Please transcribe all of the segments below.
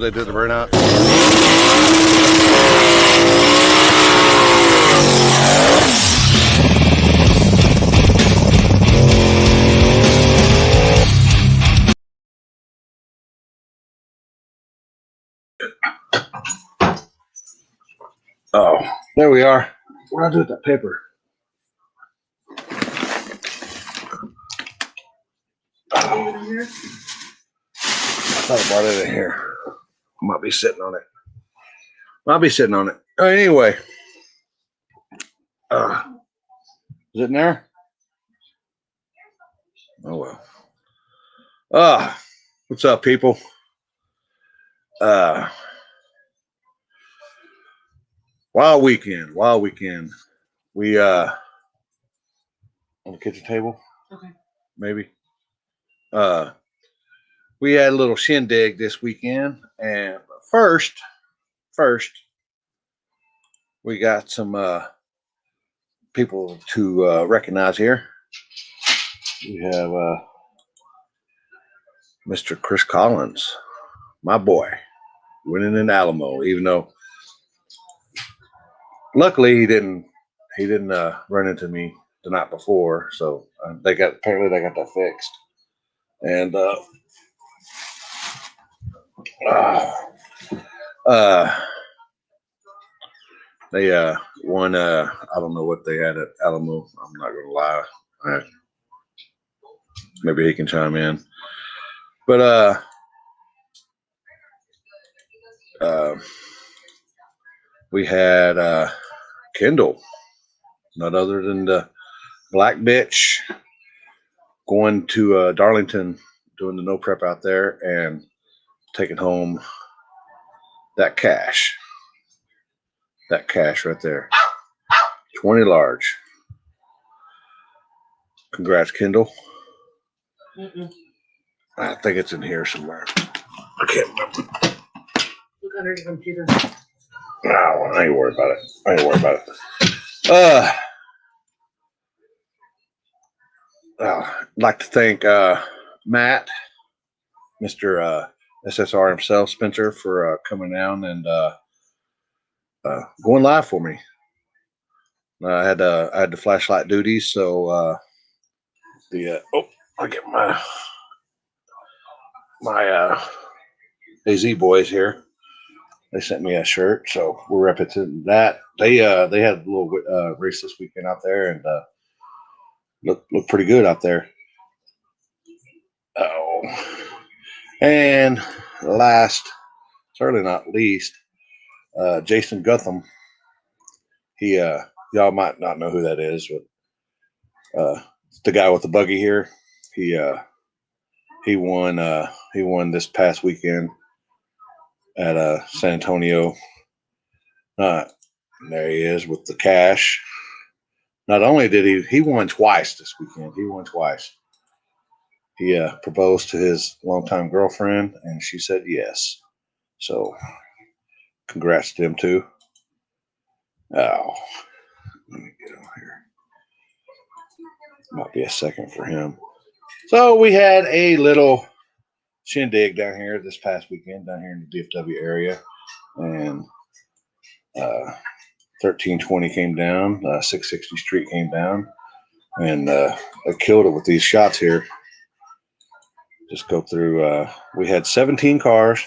as they did the burnout. Oh, there we are. What do I do with that paper? I thought I brought it in here. Might be sitting on it. Anyway. Is it in there? Oh well. What's up, people? Wild weekend. We on the kitchen table. Okay. Maybe. We had a little shindig this weekend, and first, we got some people to recognize here. We have Mr. Chris Collins, my boy, winning in Alamo. Even though, luckily, he didn't run into me the night before, so apparently they got that fixed, and they won. I don't know what they had at Alamo. I'm not gonna lie. Maybe he can chime in. But we had Kendall, none other than the black bitch, going to Darlington, doing the no prep out there and taking home that cash. That cash right there. 20 large. Congrats, Kendall. I think it's in here somewhere. I can't remember. Look under the computer. No, I ain't worried about it. I'd like to thank Matt, Mr. SSR himself, Spencer, for coming down and going live for me. I had the flashlight duties, so I get my AZ boys here. They sent me a shirt, so we're representing that. They had a little race this weekend out there, and look pretty good out there. And last, certainly not least, Jason Gutham. He y'all might not know who that is, but the guy with the buggy here. He won this past weekend at San Antonio. There he is with the cash. Not only did he won twice this weekend. He won twice. He proposed to his longtime girlfriend, and she said yes. So, congrats to him too. Oh, let me get over here. Might be a second for him. So we had a little shindig down here this past weekend, down here in the DFW area, and 1320 came down, 660 Street came down, and I killed it with these shots here. Just go through. We had 17 cars,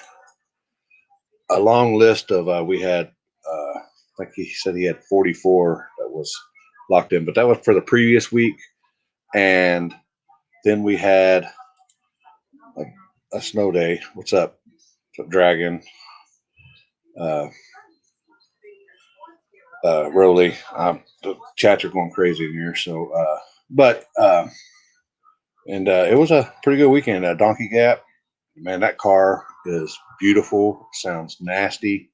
a long list of. We had, I think he said he had 44 that was locked in, but that was for the previous week. And then we had a snow day. What's up, Dragon? Rolly. The chats are going crazy in here. So, it was a pretty good weekend at Donkey Gap. Man, that car is beautiful. Sounds nasty.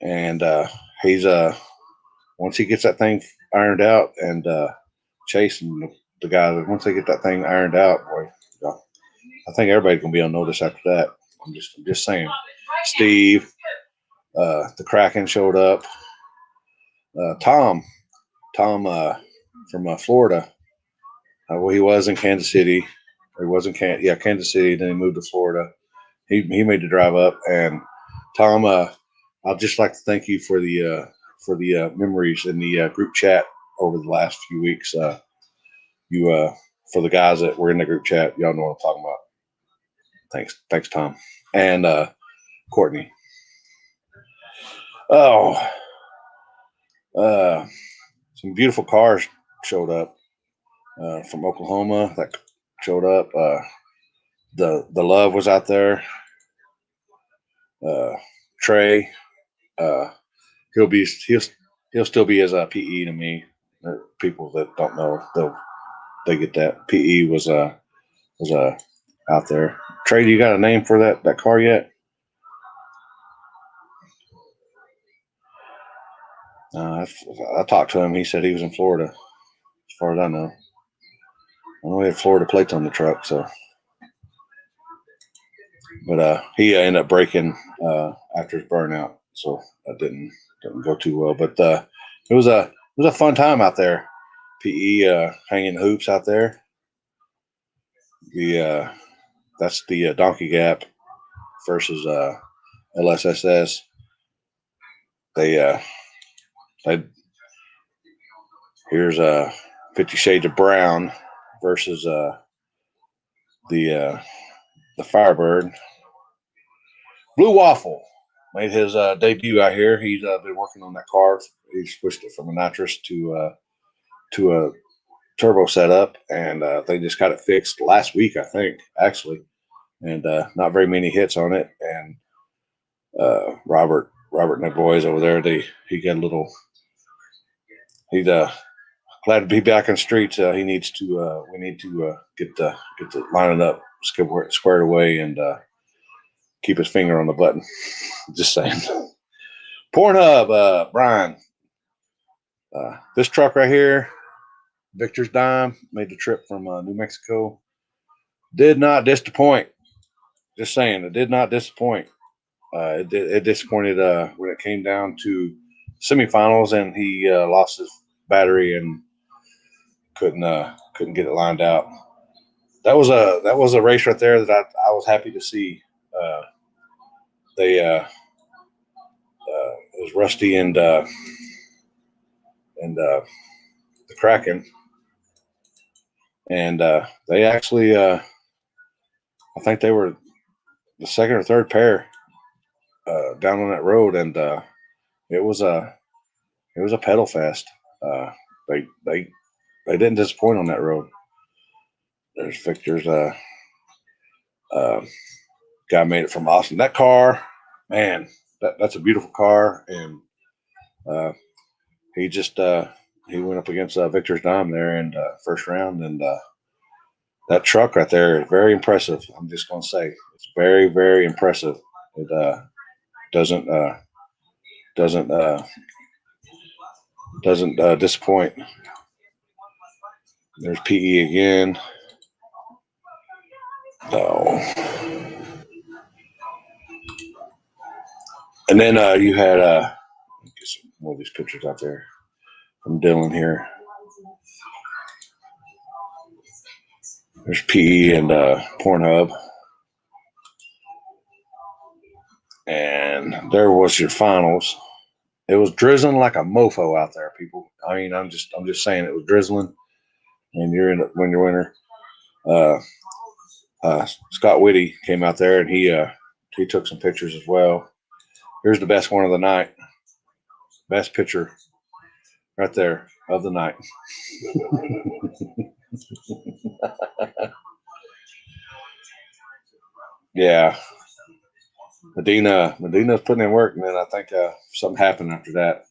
And he's once he gets that thing ironed out, and Chase and the guy, once they get that thing ironed out, boy, I think everybody's gonna be on notice after that. I'm just saying. Steve, the Kraken showed up. Tom from Florida. Well, he was in Kansas City. Kansas City. Then he moved to Florida. he made the drive up. And Tom, I'd just like to thank you for the memories in the group chat over the last few weeks. You for the guys that were in the group chat, y'all know what I'm talking about. Thanks, Tom, and Courtney. Oh, some beautiful cars showed up from Oklahoma that showed up. The Love was out there. Trey, he'll still be as a PE to me. People that don't know, they get that PE was out there. Trey, you got a name for that car yet? I talked to him. He said he was in Florida, as far as I know. I know he had Florida plates on the truck, so. But he ended up breaking after his burnout, so that didn't go too well. But it was a fun time out there. PE hanging hoops out there. That's the Donkey Gap versus LSSS. They here's 50 Shades of Brown versus the Firebird. Blue Waffle made his debut out here. He's been working on that car. He switched it from a nitrous to a turbo setup, and they just got it fixed last week, I think, actually. And not very many hits on it. And Robert and the boys over there, he got a little. He's glad to be back in the streets. He needs to. We need to get the lining up, squared away, and keep his finger on the button. Just saying. Pornhub, Brian. This truck right here, Victor's Dime, made the trip from New Mexico. Did not disappoint. Just saying, it did not disappoint. It disappointed when it came down to semifinals, and he lost his battery and couldn't get it lined out. That was a race right there that I was happy to see. It was Rusty and the Kraken, and they actually I think they were the second or third pair down on that road, and it was a pedal fest. They didn't disappoint on that road. There's Victor's guy made it from Austin. That car, man, that's a beautiful car, and he just he went up against Victor's Dime there in first round, and that truck right there is very impressive. I'm just gonna say it's very, very impressive. It doesn't disappoint. There's PE again. Oh. And then you had get some more of these pictures out there from Dylan here. There's PE and Pornhub. And there was your finals. It was drizzling like a mofo out there, people. I mean, I'm just saying it was drizzling. And when you're winter. Scott Whitty came out there, and he took some pictures as well. Here's the best one of the night. Best picture right there of the night. Yeah. Medina's putting in work, man. I think something happened after that.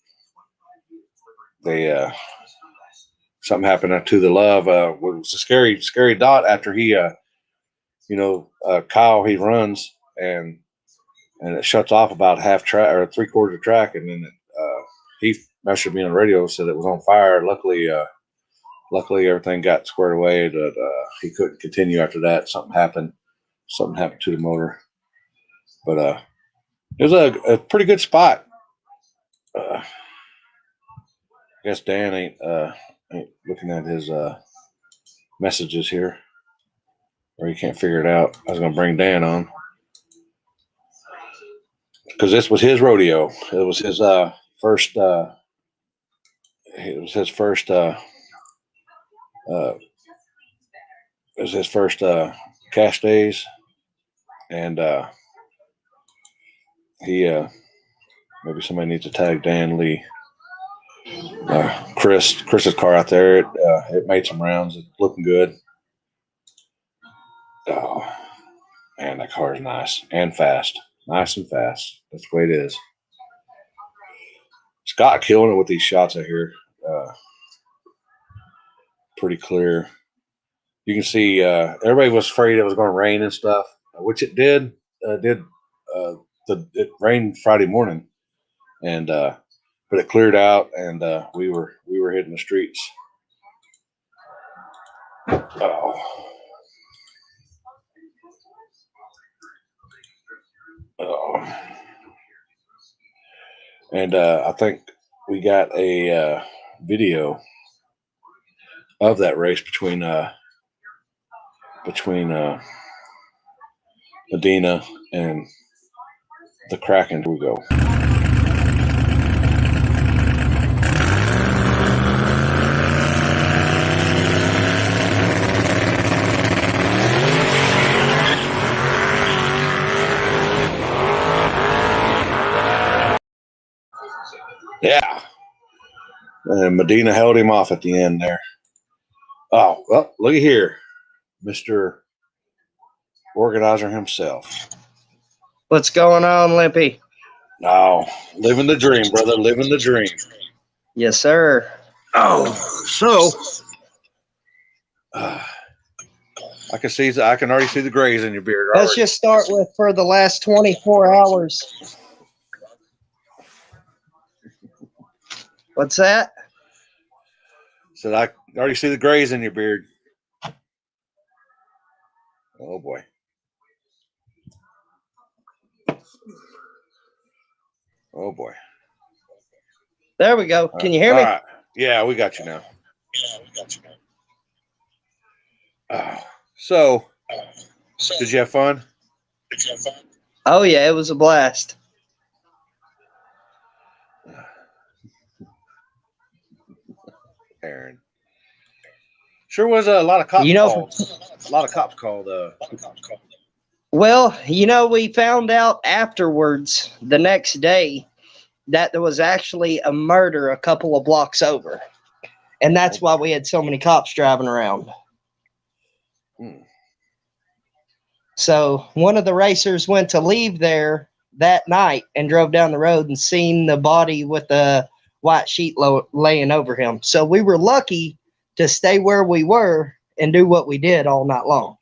Something happened to the Love. It was a scary dot after he, Kyle, he runs and it shuts off about half track or 3/4 of track, and then he messaged me on the radio, said it was on fire. Luckily everything got squared away. That he couldn't continue after that. Something happened to the motor, but it was a pretty good spot. I guess Dan ain't looking at his messages here, or he can't figure it out. I was going to bring Dan on. because this was his rodeo. It was his first. It was his first. It was his first cash days, and he maybe somebody needs to tag Dan Lee. Chris's car out there. It made some rounds. It's looking good. Oh man, that car is nice and fast. Nice and fast. That's the way it is. Scott killing it with these shots out here. Pretty clear. You can see everybody was afraid it was going to rain and stuff, which it did. It rained Friday morning, and but it cleared out, and we were hitting the streets. Oh. And I think we got a video of that race between Medina and the Kraken. Here we go. Yeah. And Medina held him off at the end there. Oh, well, look at here. Mr. Organizer himself. What's going on, Limpy? Oh, living the dream, brother. Living the dream. Yes, sir. Oh, so I can already see the grays in your beard already. Let's just start with for the last 24 hours. What's that? Said I already see the grays in your beard. Oh boy. Oh boy. There we go. Can you hear me? All right. Yeah, we got you now. So, did you have fun? Oh, yeah, it was a blast. Aaron. Sure was a lot of cops called. A lot of cops called. Well, we found out afterwards the next day that there was actually a murder a couple of blocks over. And that's why we had so many cops driving around. So one of the racers went to leave there that night and drove down the road and seen the body with the white sheet laying over him. So we were lucky to stay where we were and do what we did all night long.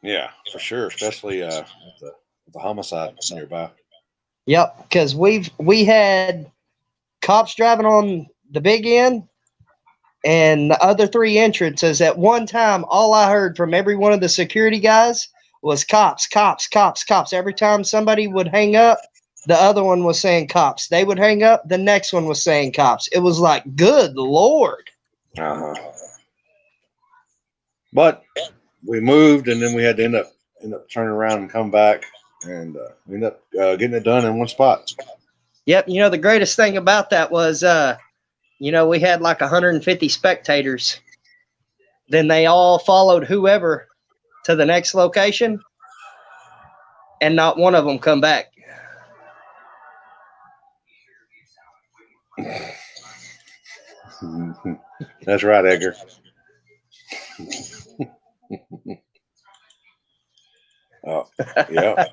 Yeah, for sure, especially with the homicide nearby. Yep, because we had cops driving on the big end and the other three entrances. At one time, all I heard from every one of the security guys was cops, cops, cops, cops. Every time somebody would hang up, the other one was saying cops. They would hang up, the next one was saying cops. It was like, good Lord. Uh-huh. But we moved, and then we had to end up turning around and come back, and we ended up getting it done in one spot. Yep. The greatest thing about that was, we had like 150 spectators. Then they all followed whoever to the next location, and not one of them come back. That's right, Edgar. Oh, yeah.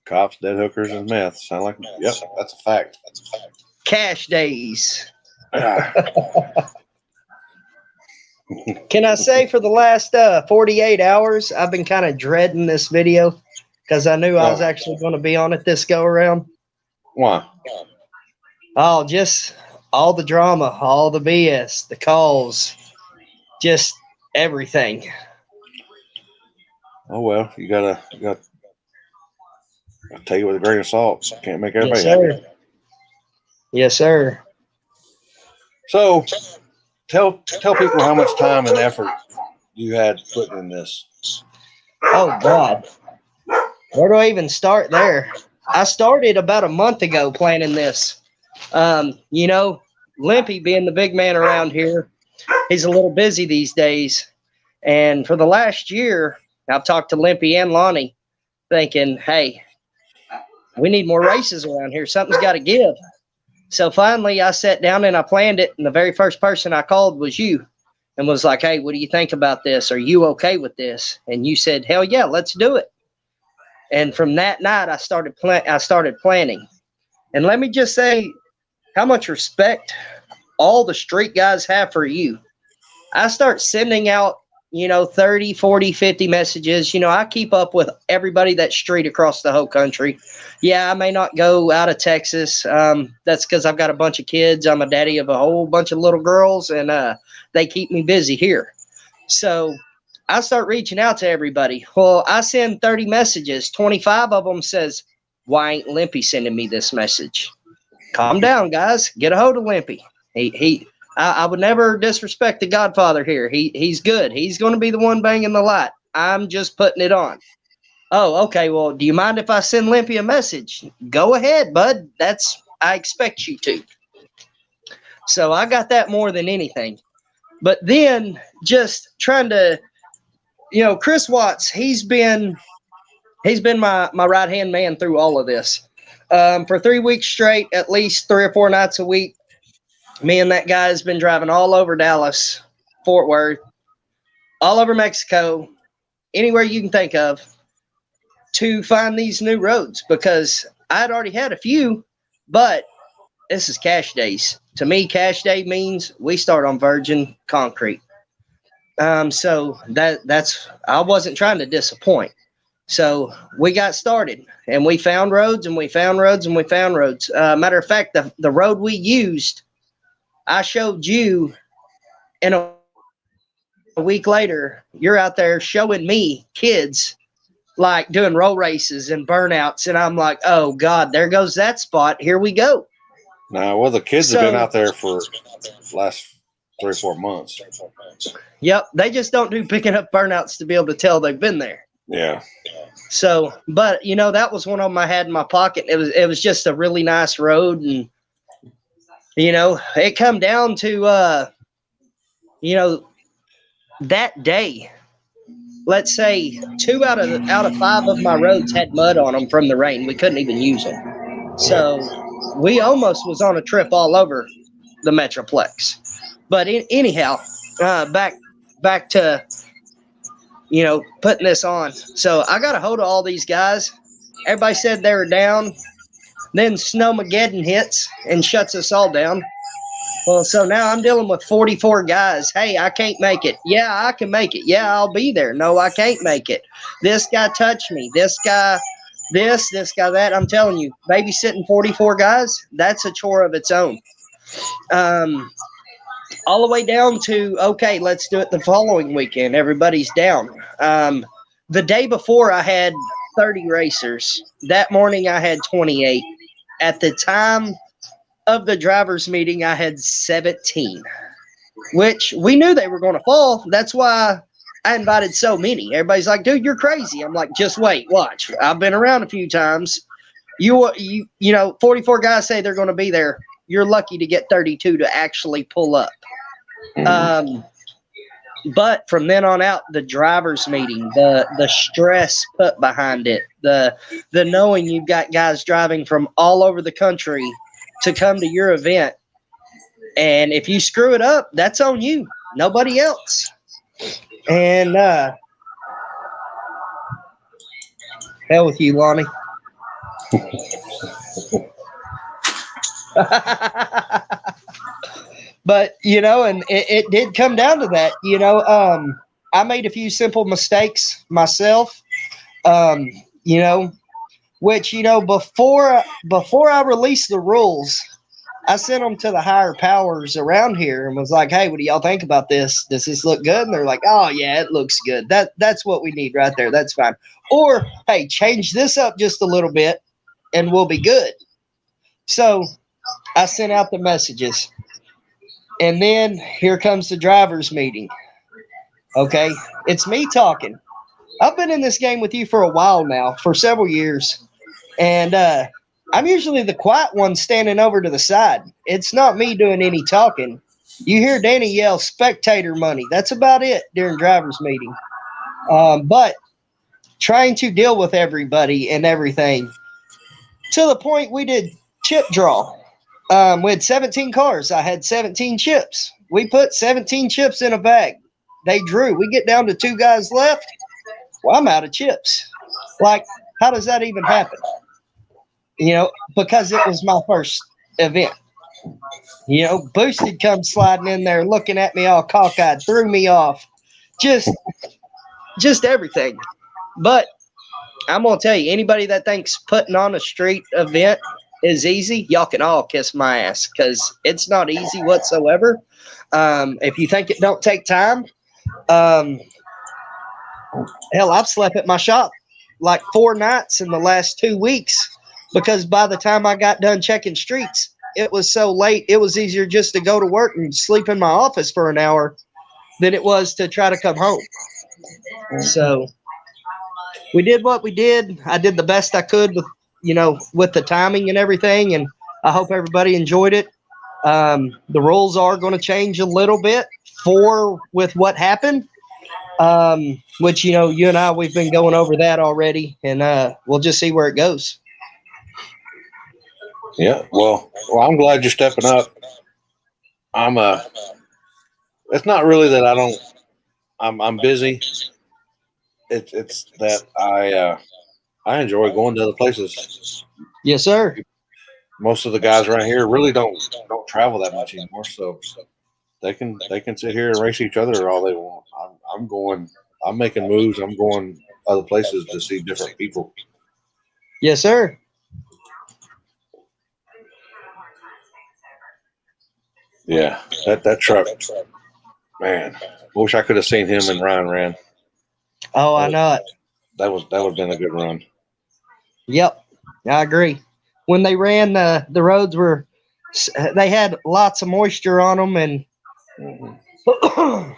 Cops, dead hookers, and meth. Sound like, yep, that's a fact. Cash days. Can I say for the last 48 hours, I've been kind of dreading this video because I knew I was actually going to be on it this go around. Why? Oh, just all the drama, all the BS, the calls, just everything. Oh well, you gotta take it with a grain of salt. Can't make everybody happy. Yes, sir. So, tell people how much time and effort you had putting in this. Oh God, where do I even start there? I started about a month ago planning this. You know, Limpy being the big man around here, he's a little busy these days. And for the last year, I've talked to Limpy and Lonnie thinking, hey, we need more races around here. Something's got to give. So finally, I sat down and I planned it. And the very first person I called was you and was like, hey, what do you think about this? Are you okay with this? And you said, hell yeah, let's do it. And from that night, I started planning. And let me just say how much respect all the street guys have for you. I start sending out, 30, 40, 50 messages. I keep up with everybody that's street across the whole country. Yeah, I may not go out of Texas. That's because I've got a bunch of kids. I'm a daddy of a whole bunch of little girls, and they keep me busy here. So I start reaching out to everybody. Well, I send 30 messages. 25 of them says, why ain't Limpy sending me this message? Calm down, guys. Get a hold of Limpy. I would never disrespect the Godfather here. He's good. He's going to be the one banging the light. I'm just putting it on. Oh, okay. Well, do you mind if I send Limpy a message? Go ahead, bud. I expect you to. So I got that more than anything. But then just trying to, Chris Watts, he's been my right-hand man through all of this. For 3 weeks straight, at least 3 or 4 nights a week, me and that guy has been driving all over Dallas, Fort Worth, all over Mexico, anywhere you can think of, to find these new roads, because I'd already had a few, but this is cash days. To me, cash day means we start on virgin concrete. So that's I wasn't trying to disappoint. So we got started, and we found roads, and we found roads, and we found roads. Matter of fact, the road we used, I showed you, and a week later, you're out there showing me kids like doing roll races and burnouts, and I'm like, oh God, there goes that spot. Here we go. Now, well, the kids have been out there for the last 3 or 4 months. Yep, they just don't do picking up burnouts to be able to tell they've been there. Yeah. So, but that was one of them I had in my pocket. It was just a really nice road, and it come down to that day. Let's say 2 out of 5 of my roads had mud on them from the rain. We couldn't even use them. So we almost was on a trip all over the Metroplex. But anyhow, back to putting this on. So I got a hold of all these guys. Everybody said they were down. Then Snowmageddon hits and shuts us all down. Well, so now I'm dealing with 44 guys. Hey, I can't make it. Yeah, I can make it. Yeah, I'll be there. No, I can't make it. This guy touched me. This guy this guy that. I'm telling you, babysitting 44 guys, that's a chore of its own. All the way down to, okay, let's do it the following weekend. Everybody's down. The day before, I had 30 racers. That morning, I had 28. At the time of the drivers' meeting, I had 17, which we knew they were going to fall. That's why I invited so many. Everybody's like, dude, you're crazy. I'm like, just wait, watch. I've been around a few times. You know, 44 guys say they're going to be there. You're lucky to get 32 to actually pull up. But from then on out, the drivers' meeting, the stress put behind it, the knowing you've got guys driving from all over the country to come to your event, and if you screw it up, that's on you, nobody else. And hell with you, Lonnie. But, you know, and it did come down to that, you know. I made a few simple mistakes myself, you know, which, you know, before I released the rules, I sent them to the higher powers around here and was like, hey, what do y'all think about this? Does this look good? And they're like, oh, yeah, it looks good. That's what we need right there. That's fine. Or, hey, change this up just a little bit and we'll be good. So I sent out the messages. And then here comes the drivers' meeting. Okay, it's me talking. I've been in this game with you for a while now, for several years. And I'm usually the quiet one standing over to the side. It's not me doing any talking. You hear Danny yell spectator money. That's about it during driver's meeting. But trying to deal with everybody and everything to the point we did chip draw. We had 17 cars. I had 17 chips. We put 17 chips in a bag. They drew. We get down to 2 guys left. Well, I'm out of chips. Like, how does that even happen? You know, because it was my first event. You know, Boosted comes sliding in there, looking at me all cockeyed, threw me off, just everything. But I'm gonna tell you, anybody that thinks putting on a street event is easy, y'all can all kiss my ass because it's not easy whatsoever. If you think it don't take time, hell, I've slept at my shop like 4 nights in the last 2 weeks because by the time I got done checking streets, it was so late. It was easier just to go to work and sleep in my office for an hour than it was to try to come home. So we did what we did. I did the best I could with, you know, with the timing and everything, and I hope everybody enjoyed it. The rules are going to change a little bit with what happened, which, you know, you and I, we've been going over that already, and we'll just see where it goes. Yeah. Well, I'm glad you're stepping up. It's not really that I'm busy. It's that I enjoy going to other places. Yes, sir. Most of the guys around here really don't travel that much anymore, so they can sit here and race each other all they want. I'm making moves. I'm going other places to see different people. Yes, sir. Yeah, that truck, man. Wish I could have seen him and Ryan ran. Oh, I know it. That would have been a good run. Yep, I agree. When they ran, the roads they had lots of moisture on them, and I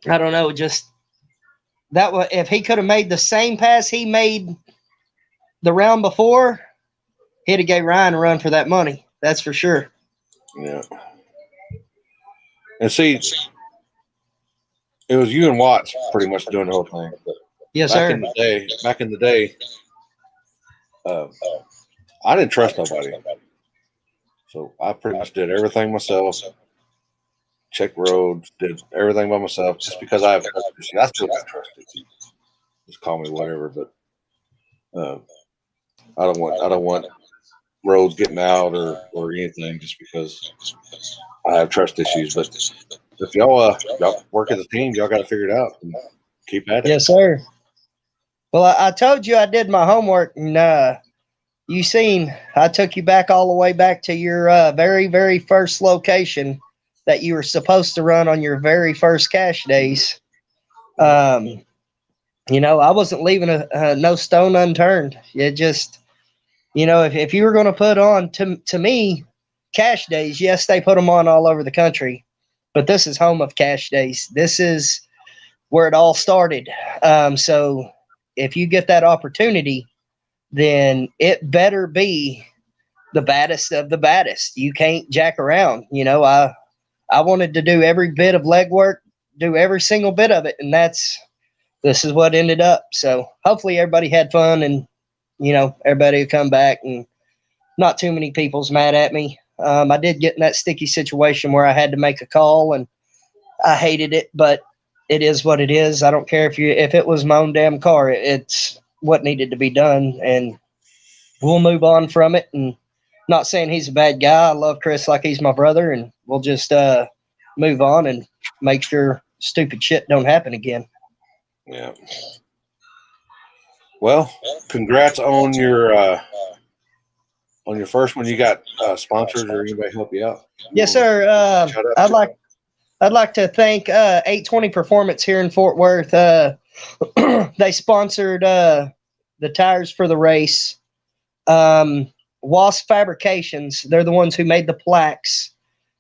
don't know, just that was, if he could have made the same pass he made the round before, he'd have gave Ryan a run for that money. That's for sure. Yeah. And see, it was you and Watts pretty much doing the whole thing. But Yes, back sir. in the day, I didn't trust nobody, so I pretty much did everything myself. Checked roads, did everything by myself, just because I still got trusted. Just call me whatever, but I don't want roads getting out or anything just because I have trust issues. But if y'all work as a team, y'all got to figure it out and keep at it. Yes, sir. Well, I told you I did my homework, and you seen I took you back all the way back to your very, very first location that you were supposed to run on your very first cash days. You know, I wasn't leaving no stone unturned. It just, you know, if you were going to put on, to me, cash days, yes, they put them on all over the country, but this is home of cash days. This is where it all started. So if you get that opportunity, then it better be the baddest of the baddest. You can't jack around. You know, I wanted to do every bit of legwork, do every single bit of it, and this is what ended up. So hopefully everybody had fun, and, you know, everybody will come back, and not too many people's mad at me. I did get in that sticky situation where I had to make a call, and I hated it, but it is what it is. I don't care if it was my own damn car. It's what needed to be done, and we'll move on from it. And not saying he's a bad guy. I love Chris like he's my brother, and we'll just move on and make sure stupid shit don't happen again. Yeah. Well, congrats on your first one. You got sponsors or anybody help you out? Yes, sir. I'd like to thank 820 Performance here in Fort Worth. They sponsored the tires for the race. Wasp Fabrications, they're the ones who made the plaques.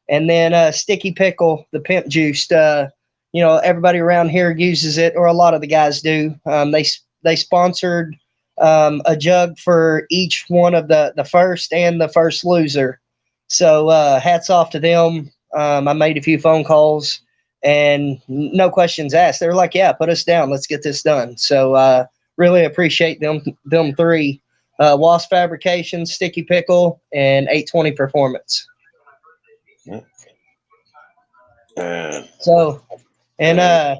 And then Sticky Pickle, the pimp juiced. You know, everybody around here uses it, or a lot of the guys do. They sponsored a jug for each one of the first and the first loser. So hats off to them. I made a few phone calls and no questions asked. They were like, "Yeah, put us down. Let's get this done." So really appreciate them three: Wasp Fabrication, Sticky Pickle, and 820 Performance. Yeah. And So, and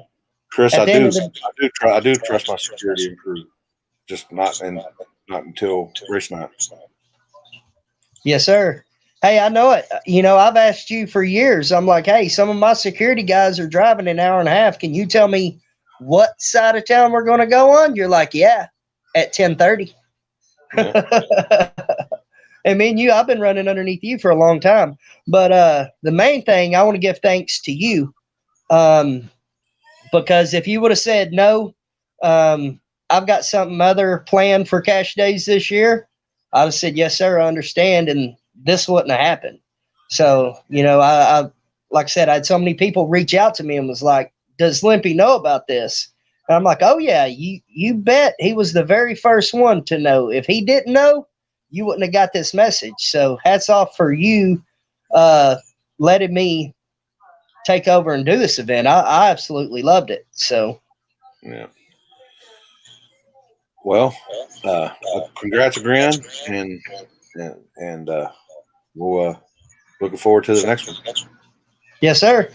Chris, at I the end do, of the I do trust my security and crew, just not until race night. yes, sir. Hey, I know it. You know, I've asked you for years. I'm like, hey, some of my security guys are driving an hour and a half. Can you tell me what side of town we're going to go on? You're like, yeah, at 10:30. Yeah. And me and you, I've been running underneath you for a long time. But the main thing, I want to give thanks to you, because if you would have said no, I've got something other planned for cash days this year, I'd have said yes, sir, I understand, and this wouldn't have happened. So you know, I like I said, I had so many people reach out to me and was like, "Does Limpy know about this?" And I'm like, "Oh yeah, you bet. He was the very first one to know. If he didn't know, you wouldn't have got this message." So hats off for you, letting me take over and do this event. I absolutely loved it. So Yeah. Well, congrats again, and we'll looking forward to the next one. yes, sir.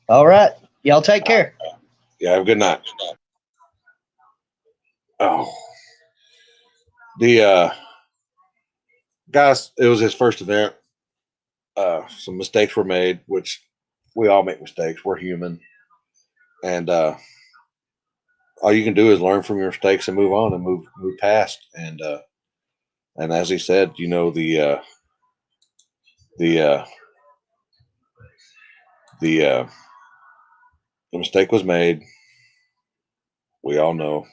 All right. Y'all take care. Yeah, have a good night. Oh, the guys, it was his first event. Some mistakes were made, which we all make mistakes. We're human, and all you can do is learn from your mistakes and move on and move past. And as he said, you know, the uh, the mistake was made. We all know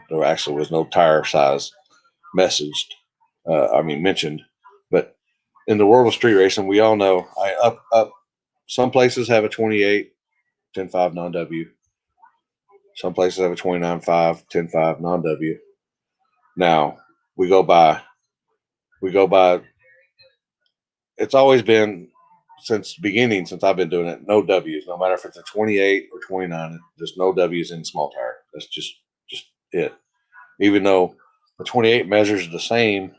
there actually was no tire size messaged. Mentioned, but in the world of street racing, we all know up. Some places have a 28 10.5 non-W. Some places have a 29.5 10.5 non-W. Now we go by. It's always been since the beginning, since I've been doing it, no W's. No matter if it's a 28 or 29, there's no W's in small tire. That's just it. Even though the 28 measures the same,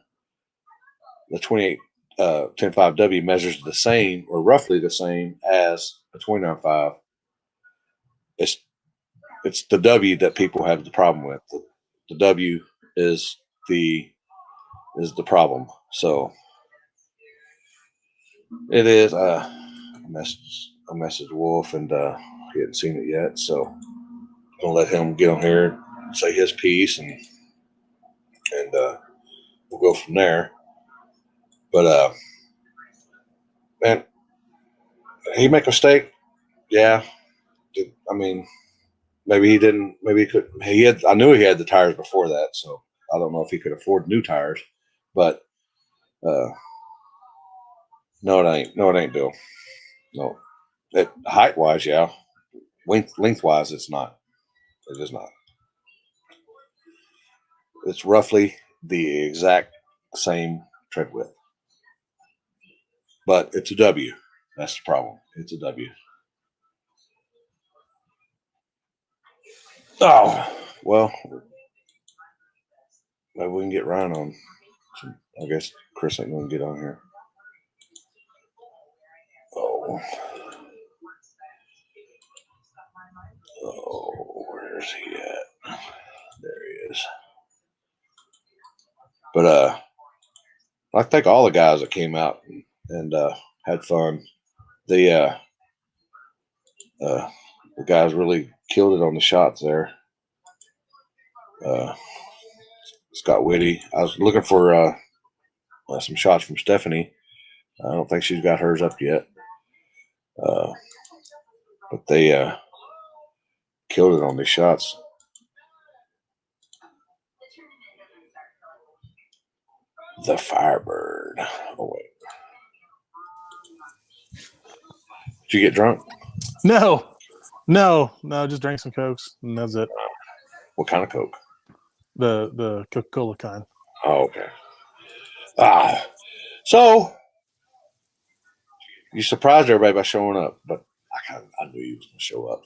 the 28 10.5W measures the same or roughly the same as a 29.5. It's the W that people have the problem with. The W is the problem. So it is. I messaged Wolf, and he hadn't seen it yet, so I'm gonna let him get on here and say his piece, and we'll go from there. But man, he make a mistake. Yeah, I mean, maybe he didn't. Maybe he could. He had. I knew he had the tires before that, so I don't know if he could afford new tires. But no, it ain't. No, it ain't Bill. No, height wise, yeah. Lengthwise, it's not. It is not. It's roughly the exact same tread width, but it's a W. That's the problem. It's a W. Oh well, maybe we can get Ryan on. I guess Chris ain't gonna get on here. Oh, where's he at? There he is. But I think all the guys that came out and had fun. The the guys really killed it on the shots there. Scott Whitty. I was looking for some shots from Stephanie. I don't think she's got hers up yet. But they killed it on these shots. The Firebird. Oh wait. Did you get drunk? No, just drank some Cokes, and that's it. What kind of Coke? The Coca-Cola kind. Oh, okay. So you surprised everybody by showing up, but I knew you was gonna show up.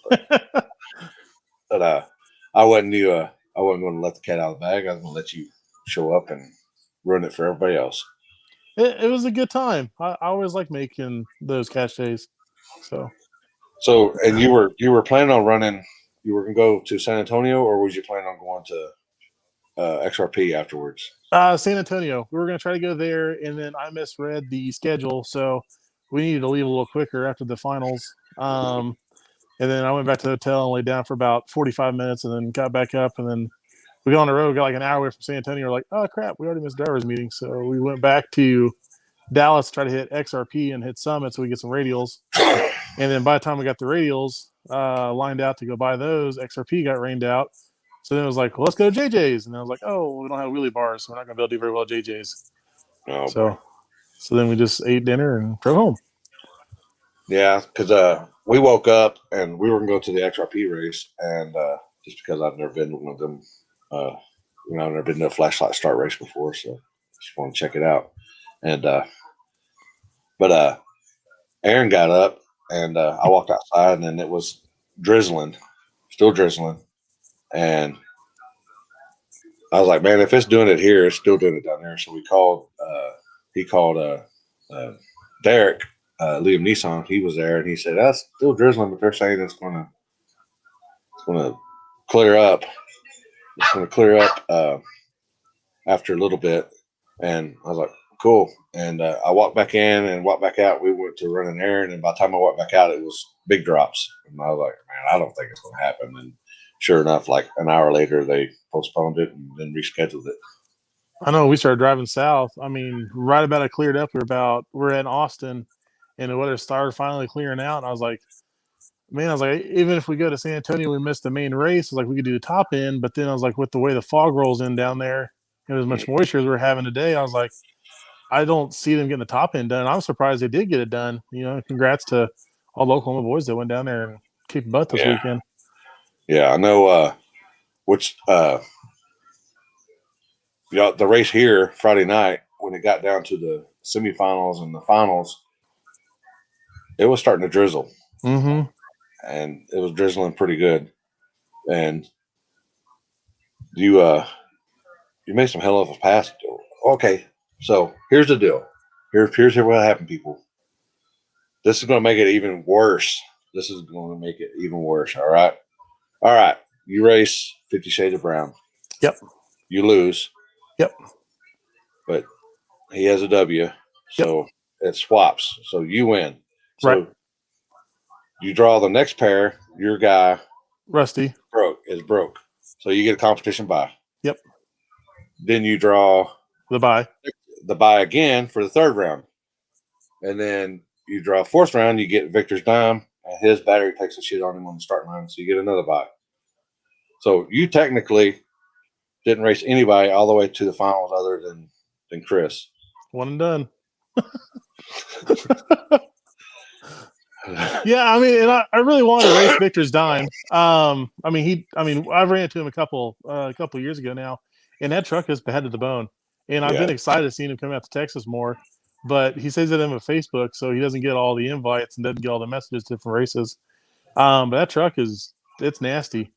But I wasn't going to let the cat out of the bag. I was going to let you show up and ruin it for everybody else. It was a good time. I always like making those catch days. So, and you were planning on running. You were going to go to San Antonio, or was you planning on going to XRP afterwards? San Antonio. We were going to try to go there, and then I misread the schedule, so we needed to leave a little quicker after the finals. And then I went back to the hotel and laid down for about 45 minutes, and then got back up, and then we got on the road. Got like an hour away from San Antonio. We're like, oh crap, we already missed Dar's meeting, so we went back to Dallas to try to hit XRP and hit Summit so we get some radials. And then by the time we got the radials lined out to go buy those, XRP got rained out. So then it was like, well, let's go to JJ's. And I was like, oh, we don't have wheelie bars, so we're not going to be able to do very well at JJ's. Oh, So then we just ate dinner and drove home. Yeah, because we woke up and we were going to go to the XRP race, and just because I've never been to one of them, I've never been to a flashlight start race before, so just want to check it out. And but Aaron got up, and I walked outside, and it was drizzling, still drizzling, and I was like, man, if it's doing it here, it's still doing it down there. So we called. He called Derek. Liam Neeson, he was there, and he said, that's still drizzling, but they're saying it's going to clear up. It's going to clear up after a little bit. And I was like, cool. And I walked back in and walked back out. We went to run an errand, and by the time I walked back out, it was big drops. And I was like, man, I don't think it's going to happen. And sure enough, like an hour later, they postponed it and then rescheduled it. I know we started driving south. I mean, right about it cleared up. We're in Austin, and the weather started finally clearing out. And I was like, even if we go to San Antonio, we missed the main race. I was like, we could do the top end. But then I was like, with the way the fog rolls in down there, and as much moisture as we're having today, I was like, I don't see them getting the top end done. I'm surprised they did get it done. Congrats to all the Oklahoma boys that went down there and kicked butt this weekend. Yeah, I know. The race here Friday night, when it got down to the semifinals and the finals, it was starting to drizzle. Mm-hmm. And it was drizzling pretty good. And you made some hell of a pass. Okay, so here's the deal. Here's what happened, people. This is going to make it even worse. All right. You race 50 Shades of Brown. Yep. You lose. Yep. But he has a W, so it swaps. So you win. So right. You draw the next pair. Your guy, Rusty, is broke. So you get a competition bye. Yep. Then you draw the bye again for the third round, and then you draw a fourth round. You get Victor's dime, and his battery takes a shit on him on the starting line, so you get another bye. So you technically didn't race anybody all the way to the finals other than Chris. One and done. Yeah, I mean, and I really wanted to race Victor's dime. I've ran into him a couple years ago now, and that truck is bad to the bone. And I've been excited to see him come out to Texas more, but he says it on Facebook, so he doesn't get all the invites and doesn't get all the messages to different races. But that truck it's nasty.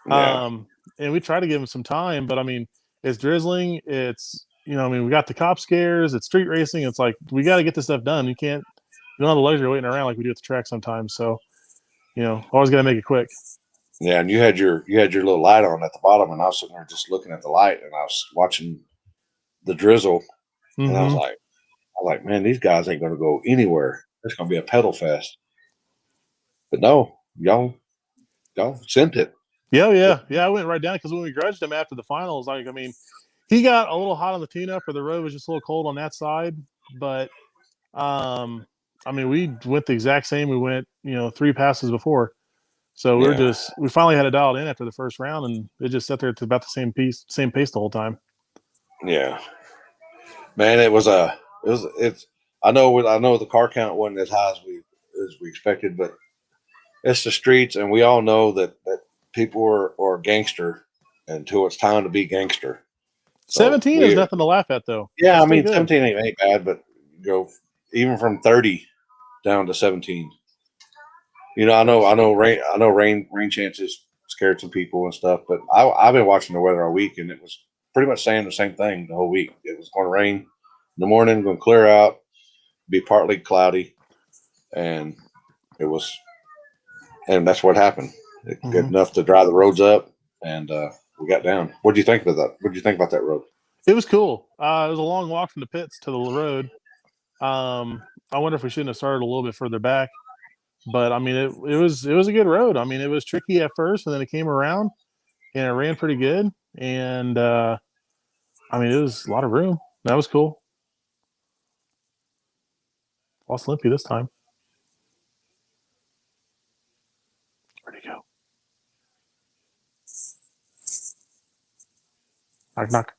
Yeah. And we try to give him some time, but I mean, it's drizzling. It's we got the cop scares. It's street racing. It's like we got to get this stuff done. You don't have the luxury of waiting around like we do at the track sometimes. So, always got to make it quick. Yeah, and you had your little light on at the bottom, and I was sitting there just looking at the light, and I was watching the drizzle, and I was like, man, these guys ain't going to go anywhere. It's going to be a pedal fest. But no, y'all sent it. Yeah. I went right down because when we grudged him after the finals, he got a little hot on the tune-up, or the road was just a little cold on that side. But, we went the exact same. We went, 3 passes before. So we finally had it dialed in after the first round, and it just sat there to about the same pace the whole time. Yeah, man, I know the car count wasn't as high as we expected, but it's the streets, and we all know that people are gangster, until it's time to be gangster. So 17 is nothing to laugh at, though. Yeah, That's I mean, still good. 17 ain't bad, but go even from 30 down to 17. I know rain chances scared some people and stuff, but I've been watching the weather all week, and it was pretty much saying the same thing the whole week. It was going to rain in the morning, going to clear out, be partly cloudy, and that's what happened. It good enough to dry the roads up, and we got down. What do you think about that? What do you think about that road? It was cool. It was a long walk from the pits to the road. I wonder if we shouldn't have started a little bit further back, but I mean, it was a good road. I mean, it was tricky at first, and then it came around, and it ran pretty good. And I mean, it was a lot of room. That was cool. Lost Limpy this time. Where'd he go? Knock knock.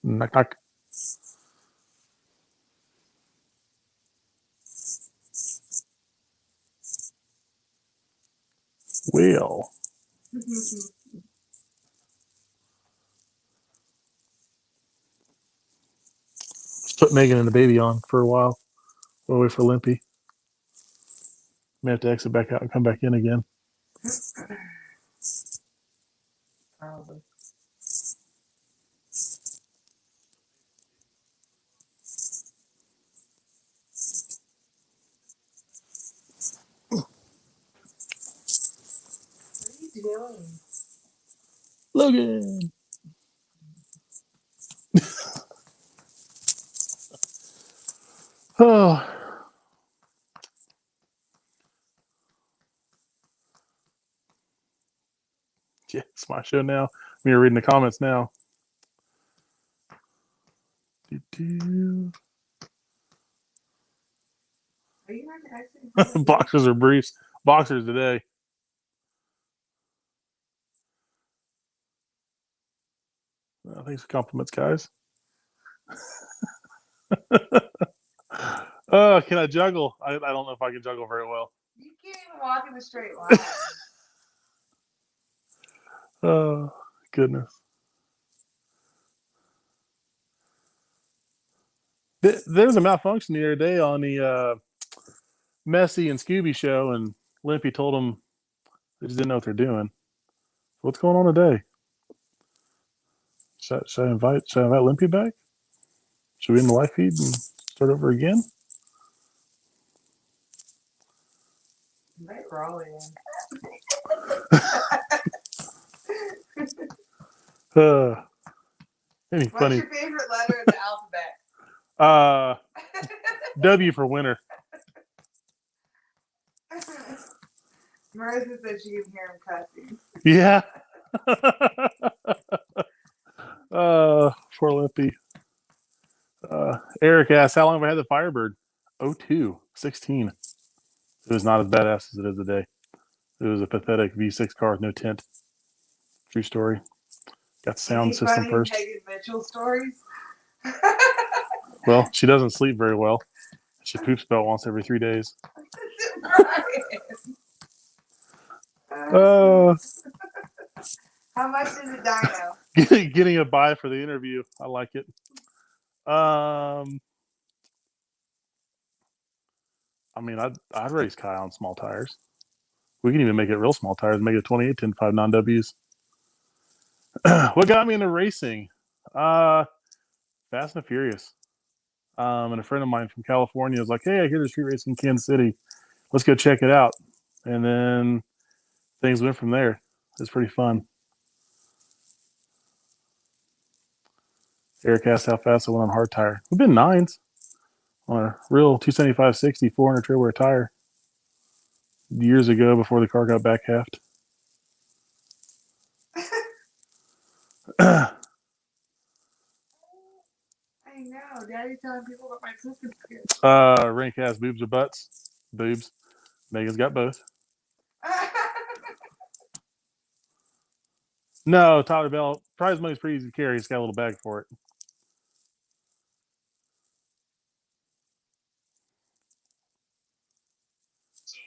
Knock knock. Will. Just put Megan and the baby on for a while. We'll wait for Limpy. May have to exit back out and come back in again. Probably. What are you doing? Logan. Oh. Yeah, it's my show now. You're reading the comments now. Are you not actually? Boxers or briefs? Boxers today. Thanks for compliments, guys. Can I juggle? I don't know if I can juggle very well. You can't even walk in a straight line. Oh, goodness. There was a malfunction the other day on the Messy and Scooby show, and Limpy told them they just didn't know what they're doing. What's going on today? Should I invite Limpy back? Should we in the live feed and start over again? Invite Raleigh in. Any What's funny? your favorite letter in the alphabet? W for winter. Marissa said she can hear him cussing. Yeah. Poor Limpy. Eric asked, how long have I had the Firebird? 02, 16. It was not as badass as it is today. It was a pathetic V6 car with no tint. True story. Got sound Any system funny first. Megan Mitchell stories? Well, she doesn't sleep very well. She poops about once every 3 days. How much is a dyno? Getting a buy for the interview. I like it. I mean, I'd race Kai on small tires. We can even make it real small tires, make it 28 10.5 non-Ws. What got me into racing? Fast and Furious. And a friend of mine from California was like, hey, I hear there's street racing in Kansas City. Let's go check it out. And then things went from there. It's pretty fun. Eric asked how fast I went on hard tire. We've been nines on a real 275/60 400 trail wear tire years ago before the car got back halved. I know. Daddy telling people about my pooping skills. Rank has boobs or butts? Boobs. Megan's got both. No, Tyler Bell. Prize money's pretty easy to carry. He's got a little bag for it. So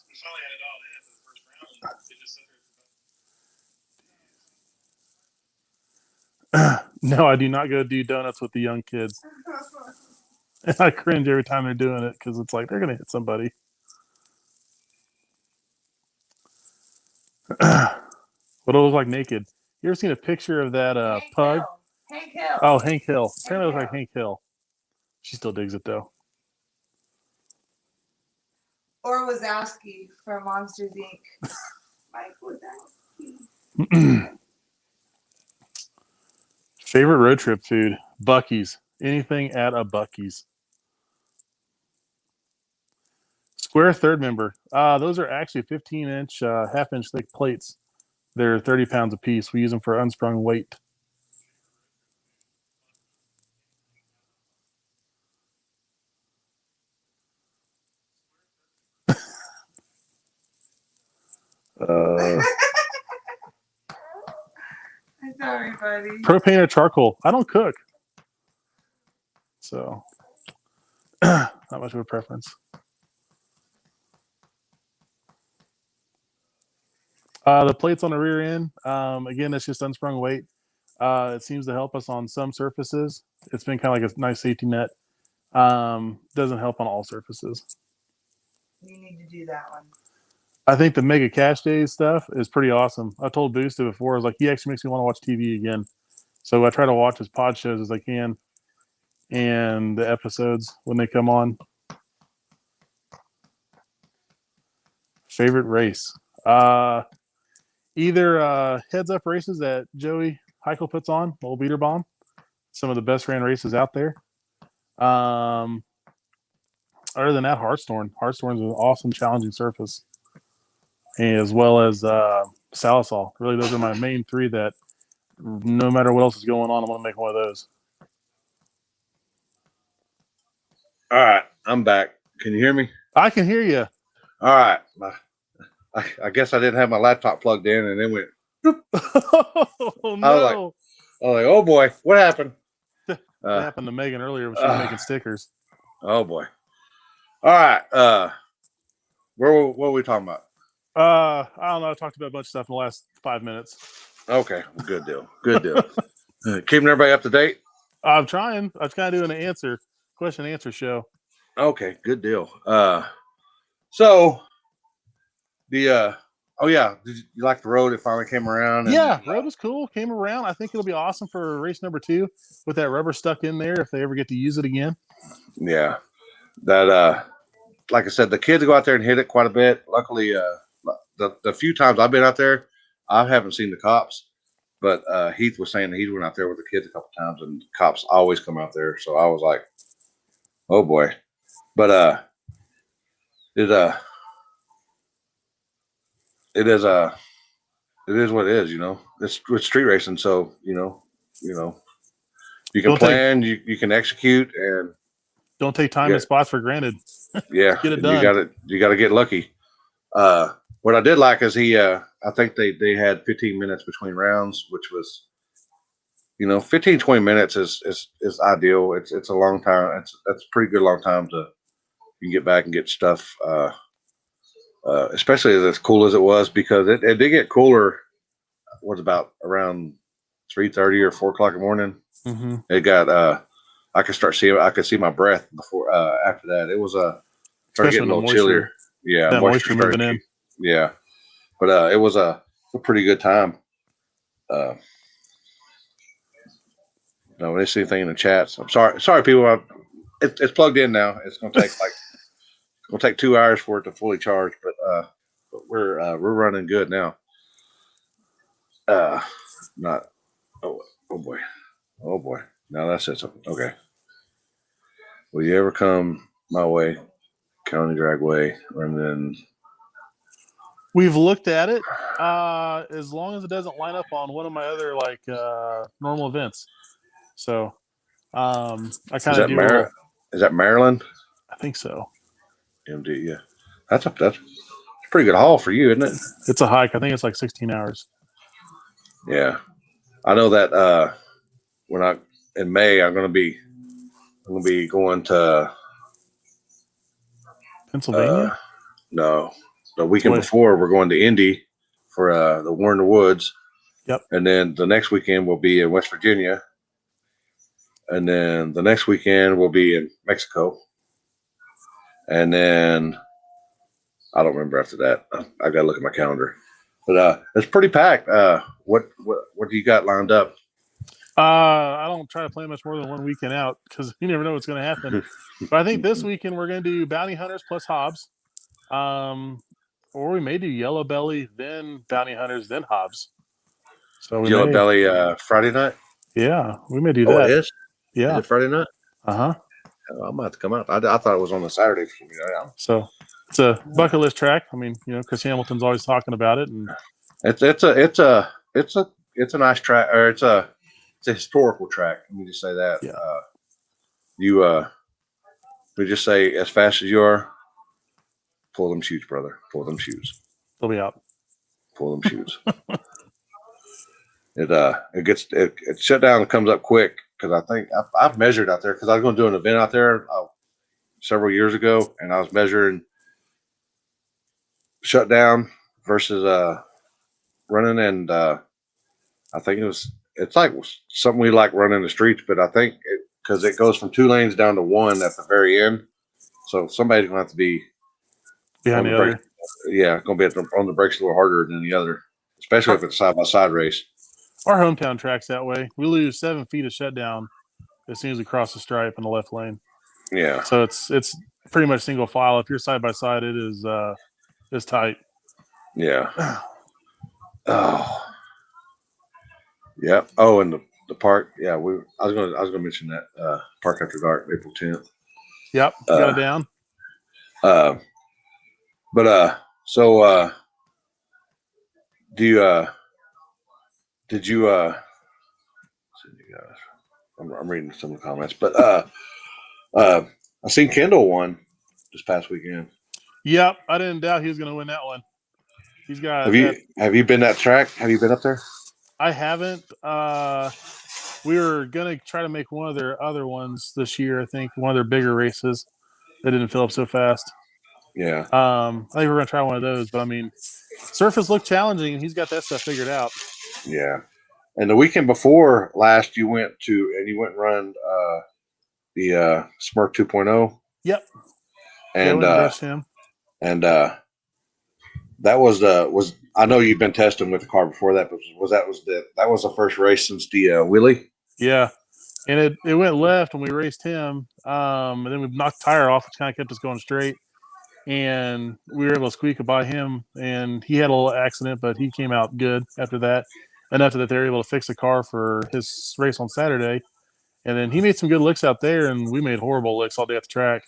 we finally had it all in for the first round. It just No, I do not go do donuts with the young kids. I cringe every time they're doing it because it's like they're gonna hit somebody. What it look like naked. You ever seen a picture of that Hank pug? Hill. Hank Hill. Oh, Hank Hill. Apparently, it Hank looks like Hill. Hank Hill. She still digs it though. Or Wazowski from Monsters Inc. Mike Wazowski. Favorite road trip food? Bucky's. Anything at a Bucky's. Square third member. Those are actually 15-inch, half-inch thick plates. They're 30 pounds a piece. We use them for unsprung weight. I'm sorry, buddy. Propane or charcoal? I don't cook. So, not much of a preference. The plates on the rear end, again, that's just unsprung weight. It seems to help us on some surfaces. It's been kind of like a nice safety net. Doesn't help on all surfaces. You need to do that one. I think the Mega Cash Days stuff is pretty awesome. I told Booster before, I was like, he actually makes me want to watch TV again. So I try to watch as pod shows as I can and the episodes when they come on. Favorite race? Either heads up races that Joey Heichel puts on, the old beater bomb. Some of the best ran races out there. Other than that, Hartshorn. Hartshorn's an awesome, challenging surface. As well as Salisal. Really, those are my main three that no matter what else is going on, I'm going to make one of those. All right, I'm back. Can you hear me? I can hear you. All right. I guess I didn't have my laptop plugged in, and then went. Oh, no. Oh boy, what happened? That happened to Megan earlier when she was making stickers. Oh boy. All right. What were we talking about? I don't know. I talked about a bunch of stuff in the last 5 minutes. Okay, good deal. Good deal. Keeping everybody up to date. I'm trying. I was kind of doing an question and answer show. Okay, good deal. So the oh yeah, did you like the road? It finally came around. And, Yeah, road was cool. Came around. I think it'll be awesome for race number 2 with that rubber stuck in there if they ever get to use it again. Yeah, that like I said, the kids go out there and hit it quite a bit. Luckily, the few times I've been out there, I haven't seen the cops. But Heath was saying that he went out there with the kids a couple times, and cops always come out there. So I was like, "Oh boy!" But it is what it is. You know, it's street racing, so you know, you can plan, you can execute, and don't take time and spots for granted. Yeah, get it done. You got to get lucky. What I did like is I think they had 15 minutes between rounds, which was, 15, 20 minutes is ideal. It's a long time. That's a pretty good long time you can get back and get stuff. Especially as cool as it was, because it did get cooler. What about around 3:30 or 4 o'clock in the morning? Mm-hmm. It got I could see my breath before after that. It was started getting a little chillier. Yeah, that moisture moving in. Yeah, but it was a pretty good time. No, they see anything in the chats. I'm sorry, people. It's plugged in now. It's gonna take 2 hours for it to fully charge, but we're running good now. Not. Oh boy. Now that's it. Okay. Will you ever come my way, County Dragway, and then? We've looked at it. As long as it doesn't line up on one of my other normal events. So, I kind of do. Is that Maryland? I think so. MD, yeah. That's a pretty good haul for you, isn't it? It's a hike. I think it's like 16 hours. Yeah, I know that. In May, I'm gonna be going to Pennsylvania. No, the weekend before we're going to Indy for the Warner Woods, Yep. And then the next weekend we'll be in West Virginia. And then the next weekend we'll be in Mexico. And then I don't remember after that. I got to look at my calendar. But it's pretty packed. What do you got lined up? I don't try to plan much more than one weekend out because you never know what's going to happen. But I think this weekend we're going to do Bounty Hunters plus Hobbs. Or we may do Yellow Belly, then Bounty Hunters, then Hobbs. So we Yellow may, Belly Friday night? yeah, we may do Oh, that. it is? Yeah. Is it Friday night? Uh-huh. Oh, I'm about to come out. I thought it was on the Saturday. So it's a bucket list track. I mean, Chris Hamilton's always talking about it, and It's a nice track, or it's a historical track. Let me just say that. Yeah. We just say as fast as you are, pull them shoes, brother. Pull them shoes. they'll be out. Pull them shoes. It shut down and comes up quick because I think I've measured out there because I was going to do an event out there several years ago, and I was measuring shut down versus running, and I think it's like something we like running the streets, but I think because it goes from 2 lanes down to 1 at the very end, so somebody's going to have to be Behind the brakes. other. Yeah, going to be on the brakes a little harder than the other, especially if it's side by side race. Our hometown track's that way. We lose 7 feet of shutdown as soon as we cross the stripe in the left lane. Yeah, So it's pretty much single file. If you're side by side, it is tight. yeah. Oh, yeah. Oh, and the park. Yeah, I was gonna mention that Park After Dark, April 10th. Yep, got it down. So do you did you I'm reading some of the comments, but I seen Kendall won this past weekend. Yep, I didn't doubt he was going to win that one. He's got. Have you been that track? Have you been up there? I haven't. We were gonna try to make one of their other ones this year. I think one of their bigger races that didn't fill up so fast. Yeah. I think we're gonna try one of those. But I mean, surface looked challenging. He's got that stuff figured out. Yeah. And the weekend before last, you went and run the Smurf 2.0. Yep. And him. And that was I know you've been testing with the car before that, but that was the first race since the wheelie? Yeah, and it went left when we raced him, and then we knocked the tire off, which kind of kept us going straight, and we were able to squeak it by him, and he had a little accident, but he came out good after that. Enough that they were able to fix the car for his race on Saturday, and then he made some good licks out there, and we made horrible licks all day at the track.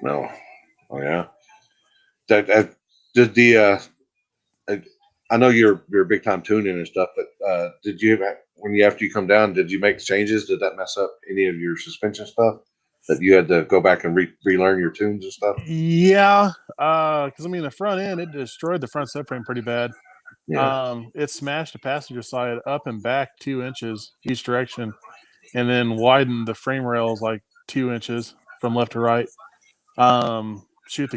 No. Oh yeah. Did the I know you're big time tuning and stuff, but did you after you come down, did you make changes? Did that mess up any of your suspension stuff that you had to go back and relearn your tunes and stuff? Yeah, because I mean the front end, it destroyed the front subframe pretty bad. Yeah. It smashed the passenger side up and back 2 inches each direction, and then widened the frame rails like 2 inches from left to right. The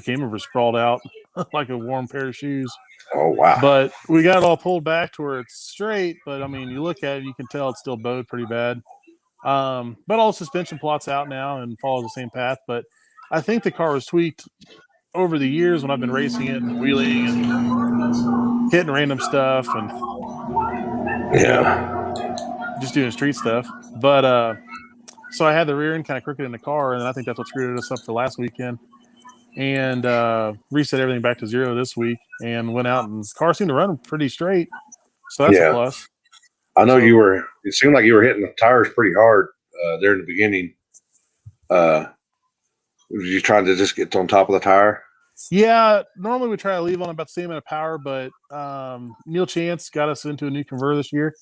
came over sprawled out like a warm pair of shoes. Oh wow! But we got it all pulled back to where it's straight. But I mean, you look at it, you can tell it's still bowed pretty bad. But all the suspension plots out now and follows the same path. But I think the car was tweaked over the years when I've been racing it and wheeling and hitting random stuff and just doing street stuff. But so I had the rear end kind of crooked in the car, and I think that's what screwed us up for last weekend. And reset everything back to 0 this week, and went out, and the car seemed to run pretty straight. So that's a plus. I know it seemed like you were hitting the tires pretty hard there in the beginning. Were you trying to just get on top of the tire? Yeah, normally we try to leave on about the same amount of power, but Neil Chance got us into a new converter this year,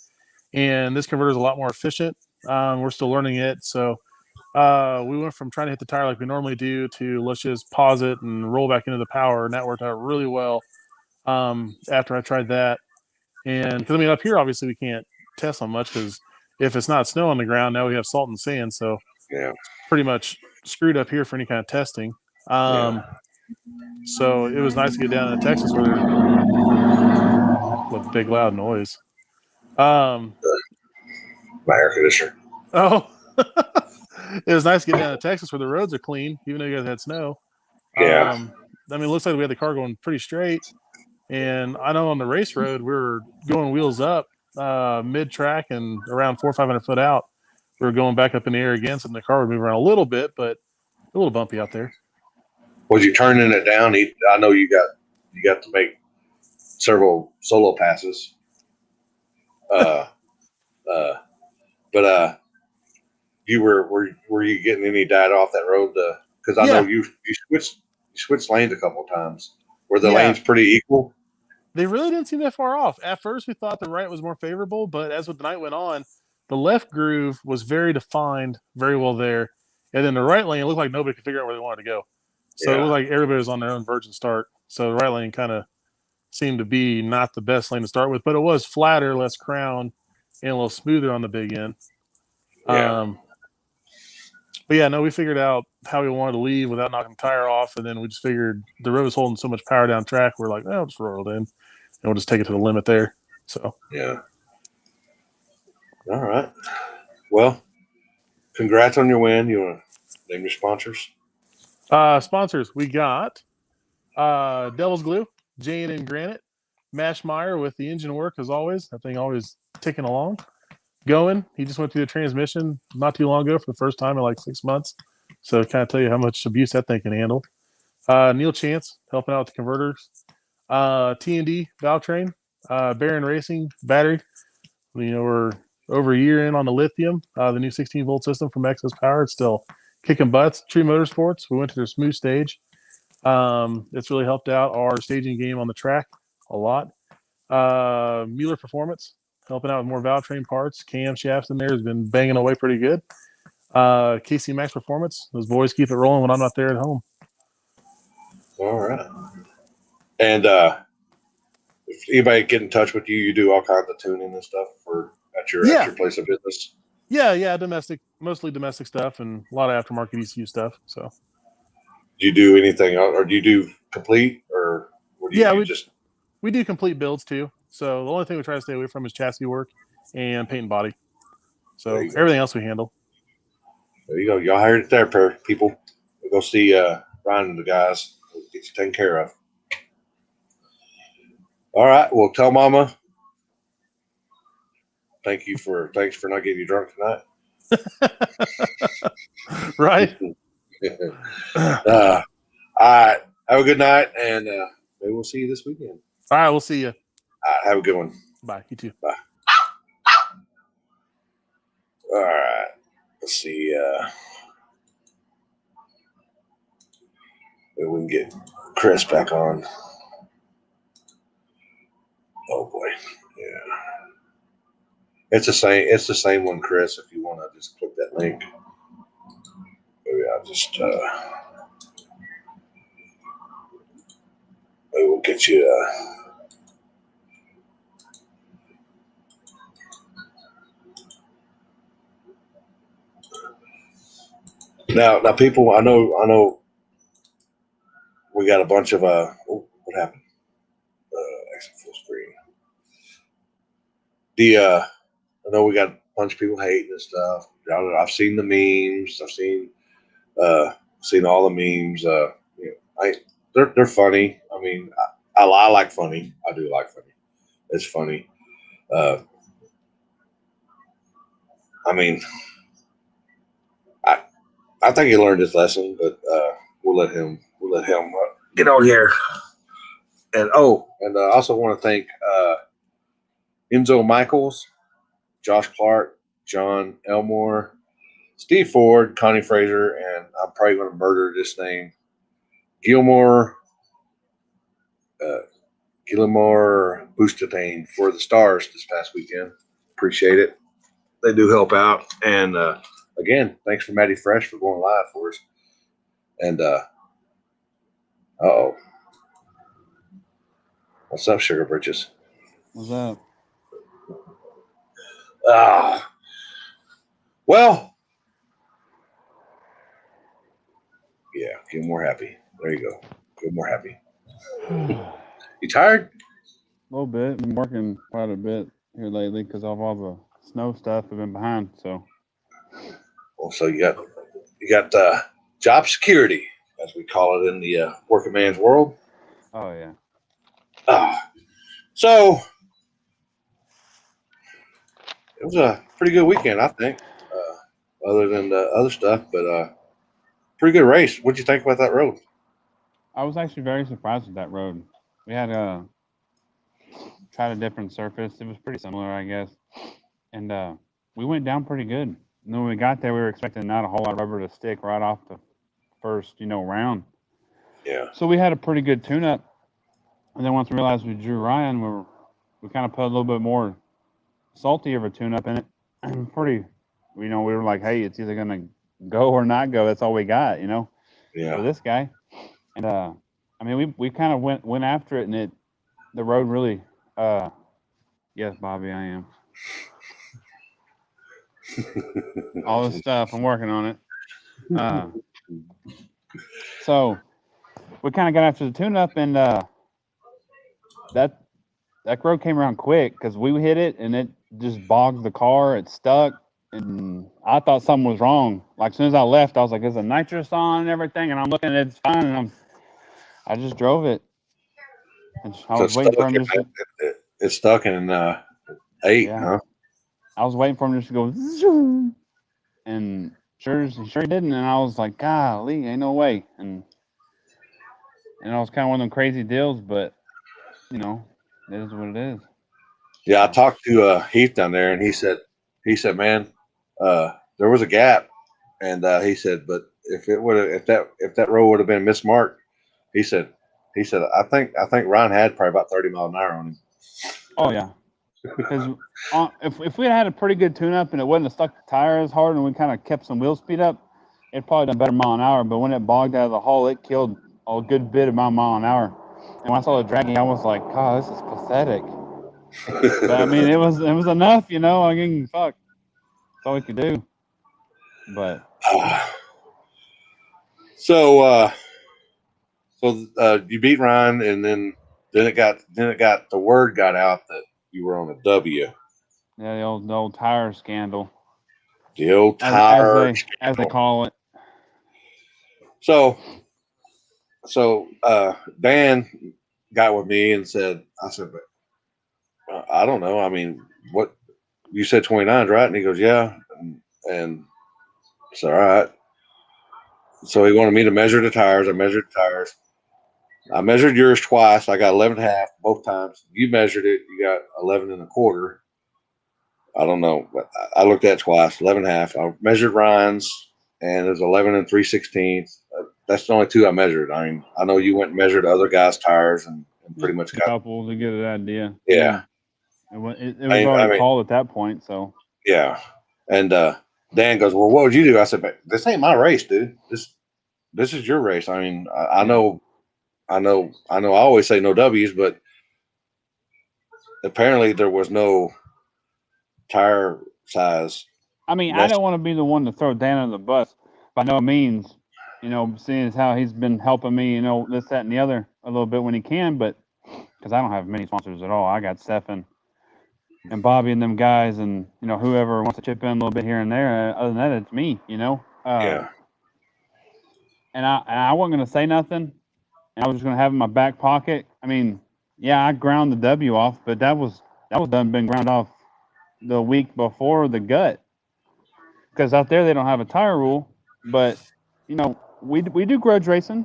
and this converter is a lot more efficient. We're still learning it, so we went from trying to hit the tire like we normally do to let's just pause it and roll back into the power, and that worked out really well after I tried that. And because I mean, up here obviously we can't test on much because if it's not snow on the ground, now we have salt and sand, so pretty much screwed up here for any kind of testing. So it was nice to get down to Texas where there's a big loud noise. Um, My air conditioner. oh, it was nice getting down to Texas where the roads are clean, even though you guys had snow. Yeah. I mean, it looks like we had the car going pretty straight. And I know on the race road, we were going wheels up mid track and around 400 or 500 foot out. We were going back up in the air again, so the car would move around a little bit, but a little bumpy out there. Was you turning it down? I know you got to make several solo passes. But you were you getting any data off that road? Because I know Yeah. you switched lanes a couple of times. Were the Yeah. lanes pretty equal? They really didn't seem that far off. At first, we thought the right was more favorable, but as the night went on, the left groove was very defined, very well there. And then the right lane, it looked like nobody could figure out where they wanted to go. So it Yeah. looked like everybody was on their own virgin start. So the right lane kind of seemed to be not the best lane to start with, but it was flatter, less crown, and a little smoother on the big end. Yeah. But yeah, no, we figured out how we wanted to leave without knocking the tire off, and then we just figured the road was holding so much power down track. We're like, oh, just roll it in, and we'll just take it to the limit there. So Yeah. All right. Well, congrats on your win. You want to name your sponsors? sponsors, we got Devil's Glue, Jane and Granite, Mashmeyer with the engine work as always. That thing always ticking along. Going. He just went through the transmission not too long ago for the first time in like 6 months. So kind of tell you how much abuse that thing can handle. Neil Chance helping out with the converters. T&D Valvetrain, Baron Racing battery. You know, we're over a year in on the lithium. The new 16-volt system from Excess Power. It's still kicking butts. True Motorsports. We went to their smooth stage. It's really helped out our staging game on the track a lot. Mueller Performance helping out with more valve train parts. Camshafts in there has been banging away pretty good. KC Max Performance. Those boys keep it rolling when I'm not there at home. All right. And if anybody get in touch with you, you do all kinds of tuning and stuff at your place of business. Yeah, domestic, mostly domestic stuff, and a lot of aftermarket ECU stuff. So, Do you do anything, or do you do complete, or what do you do? We do complete builds too. So the only thing we try to stay away from is chassis work and paint and body. So everything else we handle. There you go. Y'all heard it there, people. We'll go see Ryan and the guys. We'll get you taken care of. All right. Well, tell Mama. Thanks for not getting you drunk tonight. Right. All right. Have a good night, and maybe we'll see you this weekend. All right. We'll see you. All right. Have a good one. Bye. You too. Bye. All right. Let's see. Maybe we can get Chris back on. Oh boy. Yeah. It's the same one, Chris. If you want to just click that link. Maybe I'll just maybe we'll get you now people, I know we got a bunch of what happened? Exit full screen. I know we got a bunch of people hating and stuff. I've seen the memes. I've seen all the memes. They're funny. I mean, I like funny. I do like funny. It's funny. I mean, I think he learned his lesson, but we'll let him get on here. And I also want to thank Enzo Michaels, Josh Clark, John Elmore, Steve Ford, Connie Fraser, and I'm probably going to murder this name, Gilmore Boostatane for the stars this past weekend. Appreciate it. They do help out. And again, thanks for Matty Fresh for going live for us. And what's up, Sugar Britches? What's up? Well, yeah, get more happy. There you go. Get more happy. You tired? A little bit. Been working quite a bit here lately because of all the snow stuff. I've been behind, so Well, so you got job security, as we call it in the working man's world. oh yeah. So it was a pretty good weekend, I think, other than the other stuff, but pretty good race. What'd you think about that road? I was actually very surprised with that road. We had tried a different surface. It was pretty similar, I guess, and we went down pretty good. And then when we got there, we were expecting not a whole lot of rubber to stick right off the first, round. Yeah. So we had a pretty good tune-up, and then once we realized we drew Ryan, we kind of put a little bit more salty of a tune-up in it. Pretty, we were like, hey, it's either gonna go or not go. That's all we got, for Yeah. this guy. And I mean, we kind of went after it, and the road really. Yes, Bobby, I am. All this stuff, I'm working on it. So we kind of got after the tune-up, and that road came around quick because we hit it, and it just bogged the car. It stuck, and I thought something was wrong. Like as soon as I left, I was like, "Is the nitrous on and everything?" And I'm looking at it, it's fine, and I just drove it. And I was waiting for him just. It's stuck in 8, Yeah. huh? I was waiting for him just to go, zoom, and sure he didn't. And I was like, golly, ain't no way. And it was kind of one of them crazy deals, but it is what it is. Yeah, I talked to Heath down there, and he said, man, there was a gap, and he said, but if that road would have been mismarked, he said, I think Ryan had probably about 30 miles an hour on him. Oh yeah, because if we had a pretty good tune-up and it wouldn't have stuck the tire as hard and we kind of kept some wheel speed up, it probably done better mile an hour. But when it bogged out of the hole, it killed a good bit of my mile an hour. And when I saw it dragging, I was like, God, this is pathetic. But I mean, it was enough, I mean, fuck, that's all we could do. But so you beat Ryan, and then the word got out that you were on a W. yeah, the old tire scandal. The old tire as they call it. So Dan got with me and said, I said, but I don't know. I mean, what you said 29, right? And he goes, yeah. And it's all right. So he wanted me to measure the tires. I measured the tires. I measured yours twice. I got 11.5 both times. You measured it. You got 11.25. I don't know, but I looked at it twice, 11.5. I measured Ryan's, and it was 11 3/16. That's the only two I measured. I mean, I know you went and measured other guys' tires and pretty much a couple to get an idea. Yeah. It was already called at that point, so. Yeah. And Dan goes, well, what would you do? I said, but this ain't my race, dude. This is your race. I mean, I know I always say no W's, but apparently there was no tire size. I mean, I don't want to be the one to throw Dan under the bus by no means, seeing as how he's been helping me, this, that, and the other a little bit when he can, but because I don't have many sponsors at all. I got Stefan and Bobby and them guys and, whoever wants to chip in a little bit here and there. Other than that, it's me, Yeah. And I wasn't going to say nothing. And I was just going to have it in my back pocket. I mean, yeah, I ground the W off, but that was been ground off the week before the gut. Because out there they don't have a tire rule, but we do grudge racing,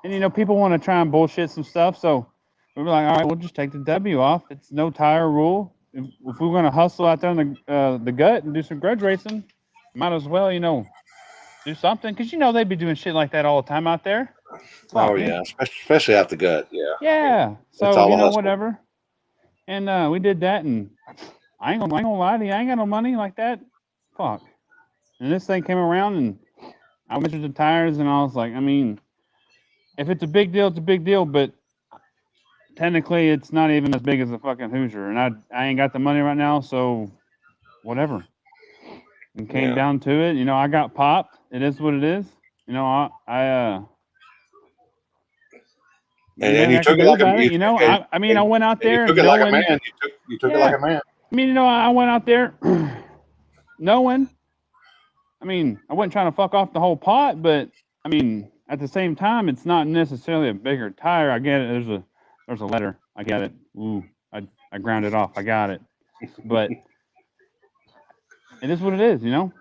and people want to try and bullshit some stuff. So we were like, all right, we'll just take the W off. It's no tire rule. If we're going to hustle out there in the gut and do some grudge racing, might as well do something, because they'd be doing shit like that all the time out there. Oh yeah, especially out the gut. Yeah. Yeah. So whatever. And we did that, and I ain't gonna lie to you, I ain't got no money like that. Fuck. And this thing came around, and I measured the tires, and I was like, I mean, if it's a big deal, it's a big deal, but technically it's not even as big as a fucking Hoosier, and I ain't got the money right now, so whatever. And came down to it, I got popped. It is what it is. And you took it like a man. I went out there. You took it like a man. You took it like a man. I mean, I went out there knowing. I mean, I wasn't trying to fuck off the whole pot, but I mean, at the same time, it's not necessarily a bigger tire. I get it. There's a letter. I get it. Ooh, I ground it off. I got it. But it is what it is, you know.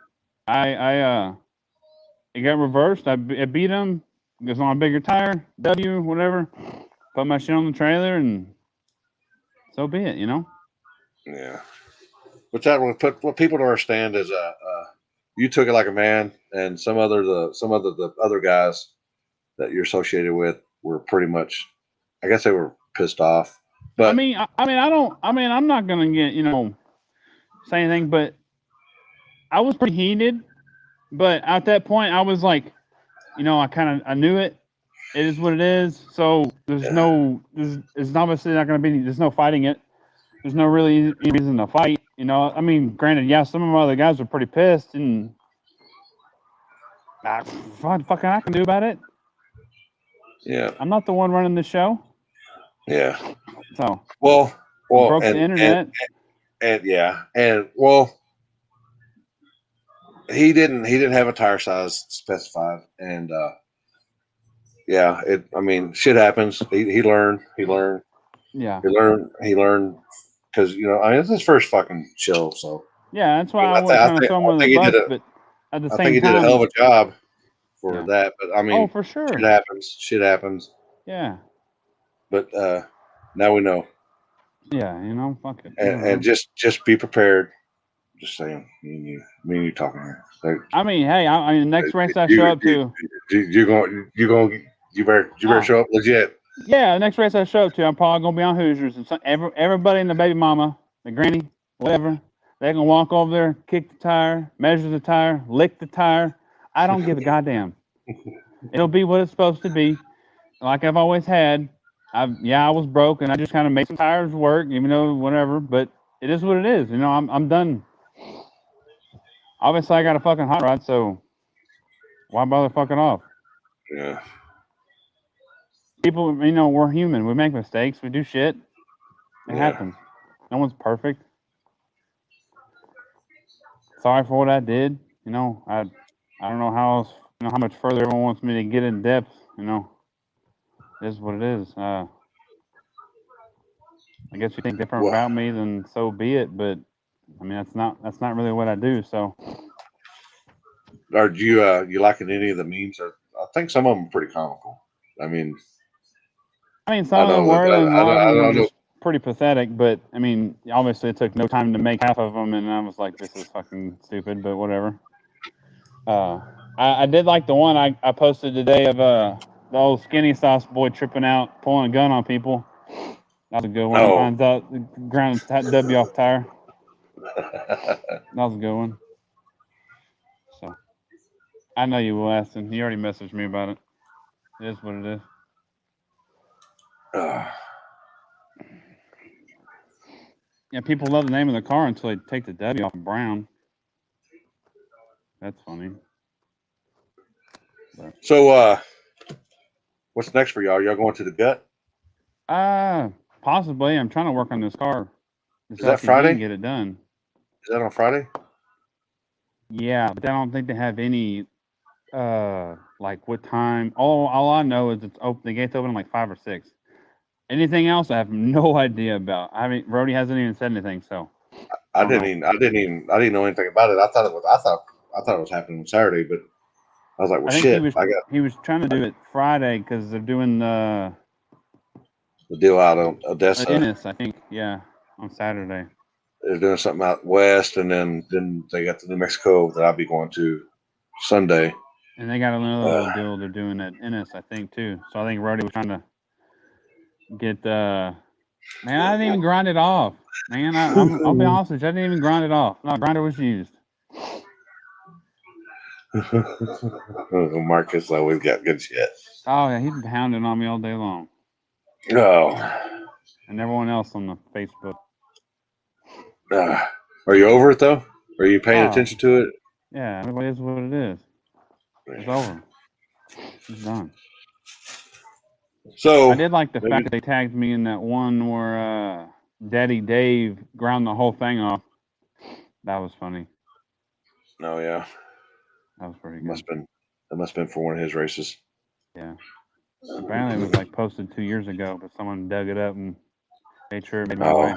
It got reversed. I beat him. It was on a bigger tire. W, whatever. Put my shit on the trailer, and so be it, you know. Yeah. But that what people don't understand is you took it like a man, and some other the other guys that you're associated with were pretty much, I guess they were pissed off. But I mean, I'm not gonna get, you know, say anything, but I was pretty heated. But at that point, I was like, you know, I knew it. It is what it is. So there's obviously not gonna be. There's no fighting it. There's no really any reason to fight. You know, I mean, granted, yeah, some of my other guys were pretty pissed, and fucking I can do about it. yeah, I'm not the one running the show. yeah. So Well, broke the internet. and yeah, and well, he didn't have a tire size specified, and yeah, I mean, shit happens. He learned. Yeah. He learned because, you know, I mean, it's his first fucking show, so Yeah, that's why I I wasn't trying to throw him under the think he bus, did but at the I same think he time, did a hell of a job for Yeah. that. But I mean, oh, for sure. Shit happens. Yeah. But now we know, Yeah, you know, fuck it. and just be prepared. Just saying, me and you talking here. Like, I mean, hey, I mean, the next race I show up to, you better show up legit. yeah, the next race I show up to, I'm probably gonna be on Hoosiers, and everybody and the baby mama, the granny, whatever, they're gonna walk over there, kick the tire, measure the tire, lick the tire. I don't give a goddamn. It'll be what it's supposed to be, like I've always had. I was broke, and I just kind of made some tires work, even though whatever. But it is what it is. You know, I'm done. Obviously, I got a fucking hot rod, so why bother fucking off? Yeah. People, you know, we're human. We make mistakes. We do shit. It Yeah. happens. No one's perfect. Sorry for what I did. You know, I don't know how else, you know, how much further everyone wants me to get in depth. You know, it is what it is. I guess you think different Well, about me, then so be it. But I mean, that's not really what I do. So are you liking any of the memes? I think some of them are pretty comical. I mean, some of them were, and a lot of I them were don't know. just pretty pathetic. But I mean, obviously, it took no time to make half of them, and I was like, this is fucking stupid. But whatever. I did like the one I posted today of the old skinny sauce boy tripping out, pulling a gun on people. That was a good one. Oh. Finds out the ground W off tire. That was a good one. So I know you will, Aston. You already messaged me about it. It is what it is. Yeah, people love the name of the car until they take the W off Brown. That's funny. But, So, what's next for y'all? Y'all going to the gut? possibly. I'm trying to work on this car. This Is that LCD Friday? and get it done. Is that on Friday? Yeah, but I don't think they have any like what time. All I know is it's open. The gates open at like 5 or 6. Anything else, I have no idea about. I mean, Rody hasn't even said anything. So I didn't know anything about it. I thought it was happening on Saturday, but I was like, well, I think shit, he was trying to do it Friday because they're doing the deal out on Odessa. Ennis, I think. Yeah, on Saturday. They're doing something out west, and then they got the New Mexico that I'll be going to Sunday. And they got another little deal they're doing at Ennis, I think, too. So I think Rody was trying to get man, I didn't even grind it off. Man, I'll be honest with you, I didn't even grind it off. No grinder was used. Marcus always got good shit. Oh yeah, he's been pounding on me all day long. Oh. And everyone else on the Facebook. Are you over it though? Are you paying attention to it? Yeah, it is what it is. It's over. It's done. So I did like the fact that they tagged me in that one where Daddy Dave ground the whole thing off. That was funny. Oh yeah, That was pretty it good. that must have been for one of his races. Yeah. Apparently, it was like posted 2 years ago, but someone dug it up and made sure it made my Oh. way.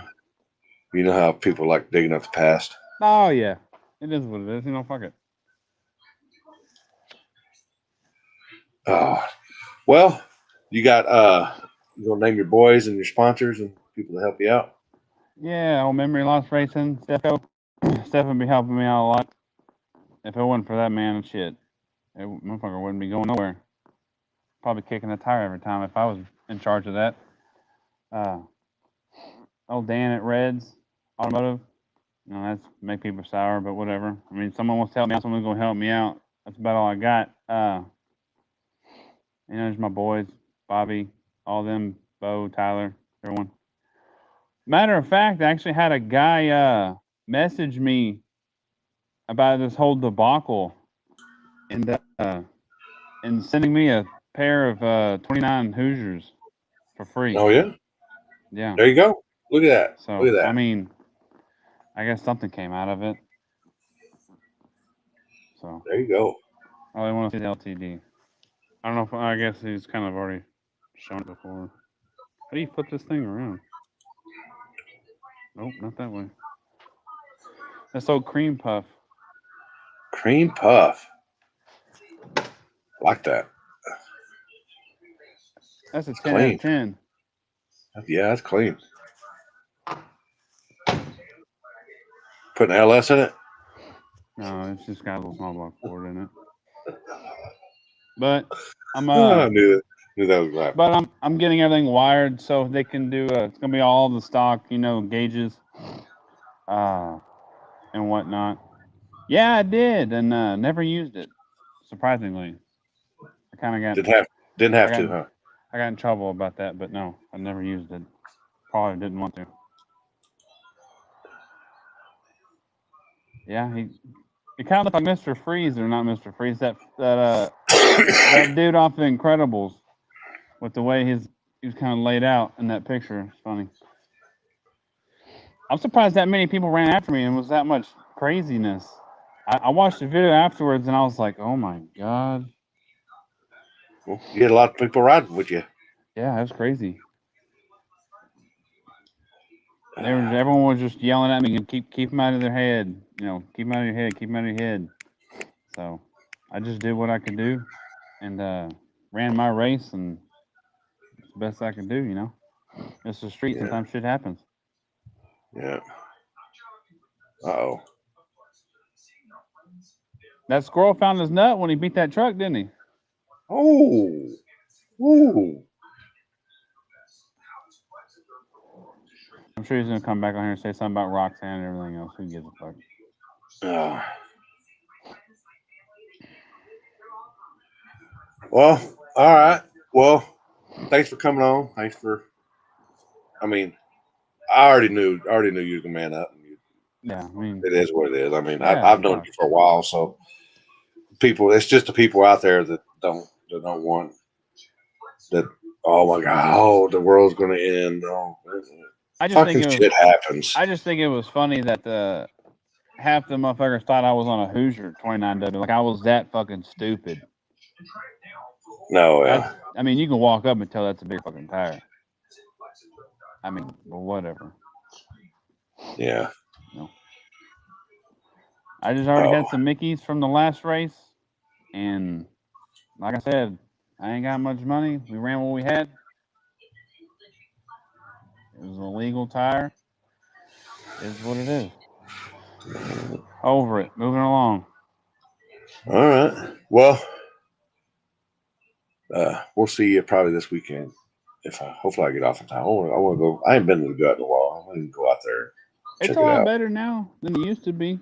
You know how people like digging up the past. Oh yeah, it is what it is. You know, fuck it. Oh, well, you got you gonna name your boys and your sponsors and people to help you out. Yeah, old memory loss racing. Steph would be helping me out a lot. If it wasn't for that man, shit, motherfucker wouldn't be going nowhere. Probably kicking a tire every time if I was in charge of that. Old Dan at Reds Automotive. You know, that's make people sour, but whatever. I mean, someone wants to help me out, someone's gonna help me out. That's about all I got. You know, there's my boys, Bobby, all them, Bo, Tyler, everyone. Matter of fact, I actually had a guy message me about this whole debacle and sending me a pair of 29 Hoosiers for free. Oh yeah, Yeah. there you go. Look at that. So Look at that. I mean, I guess something came out of it. So There you go. I only want to see the LTD. I don't know if I guess he's kind of already shown it before. How do you flip this thing around? Nope, not that way. That's old cream puff. Cream puff. Like that. That's a It's 10 out clean. of 10. Yeah, that's clean. Putting LS in it. No, it's just got a little small block Ford in it. But I'm I knew that was right. But I'm getting everything wired so they can do. It's gonna be all the stock, you know, gauges, and whatnot. Yeah, I did, and never used it. Surprisingly, I kind of got Didn't have to, huh? I got in trouble about that, but no, I never used it. Probably didn't want to. Yeah, it kind of looked like Mr. Freeze, or not Mr. Freeze, that dude off the Incredibles, with the way he was kind of laid out in that picture. It's funny. I'm surprised that many people ran after me and was that much craziness. I watched the video afterwards and I was like, oh my God. Well, you had a lot of people riding with you. Yeah, it was crazy. Everyone was just yelling at me and keep them out of their head. You know, keep them out of your head, keep them out of your head. So I just did what I could do and ran my race, and it's the best I could do, you know. It's the street, sometimes shit happens. Yeah. Uh-oh. That squirrel found his nut when he beat that truck, didn't he? Oh. Ooh. I'm sure he's gonna come back on here and say something about Roxanne and everything else. Who gives a fuck? Well, all right. Well, thanks for coming on. Thanks for. I mean, I already knew you was a man up. Yeah, I mean, it is what it is. I mean, Yeah, I've known you for a while, so it's just the people out there that don't want that. Oh my God! Oh, the world's going to end. Oh, fucking shit happens. I just think it was funny that half the motherfuckers thought I was on a Hoosier 29W. Like I was that fucking stupid. No, yeah. I mean, you can walk up and tell that's a big fucking tire. I mean, well, whatever. Yeah. No. I just already had some Mickeys from the last race, and like I said, I ain't got much money. We ran what we had. It was a legal tire. It is what it is. Over it. Moving along. All right. Well, we'll see you probably this weekend. Hopefully I get off in time. I want to go. I ain't been to the gut in a while. I want to go out there. It's a lot better now than it used to be,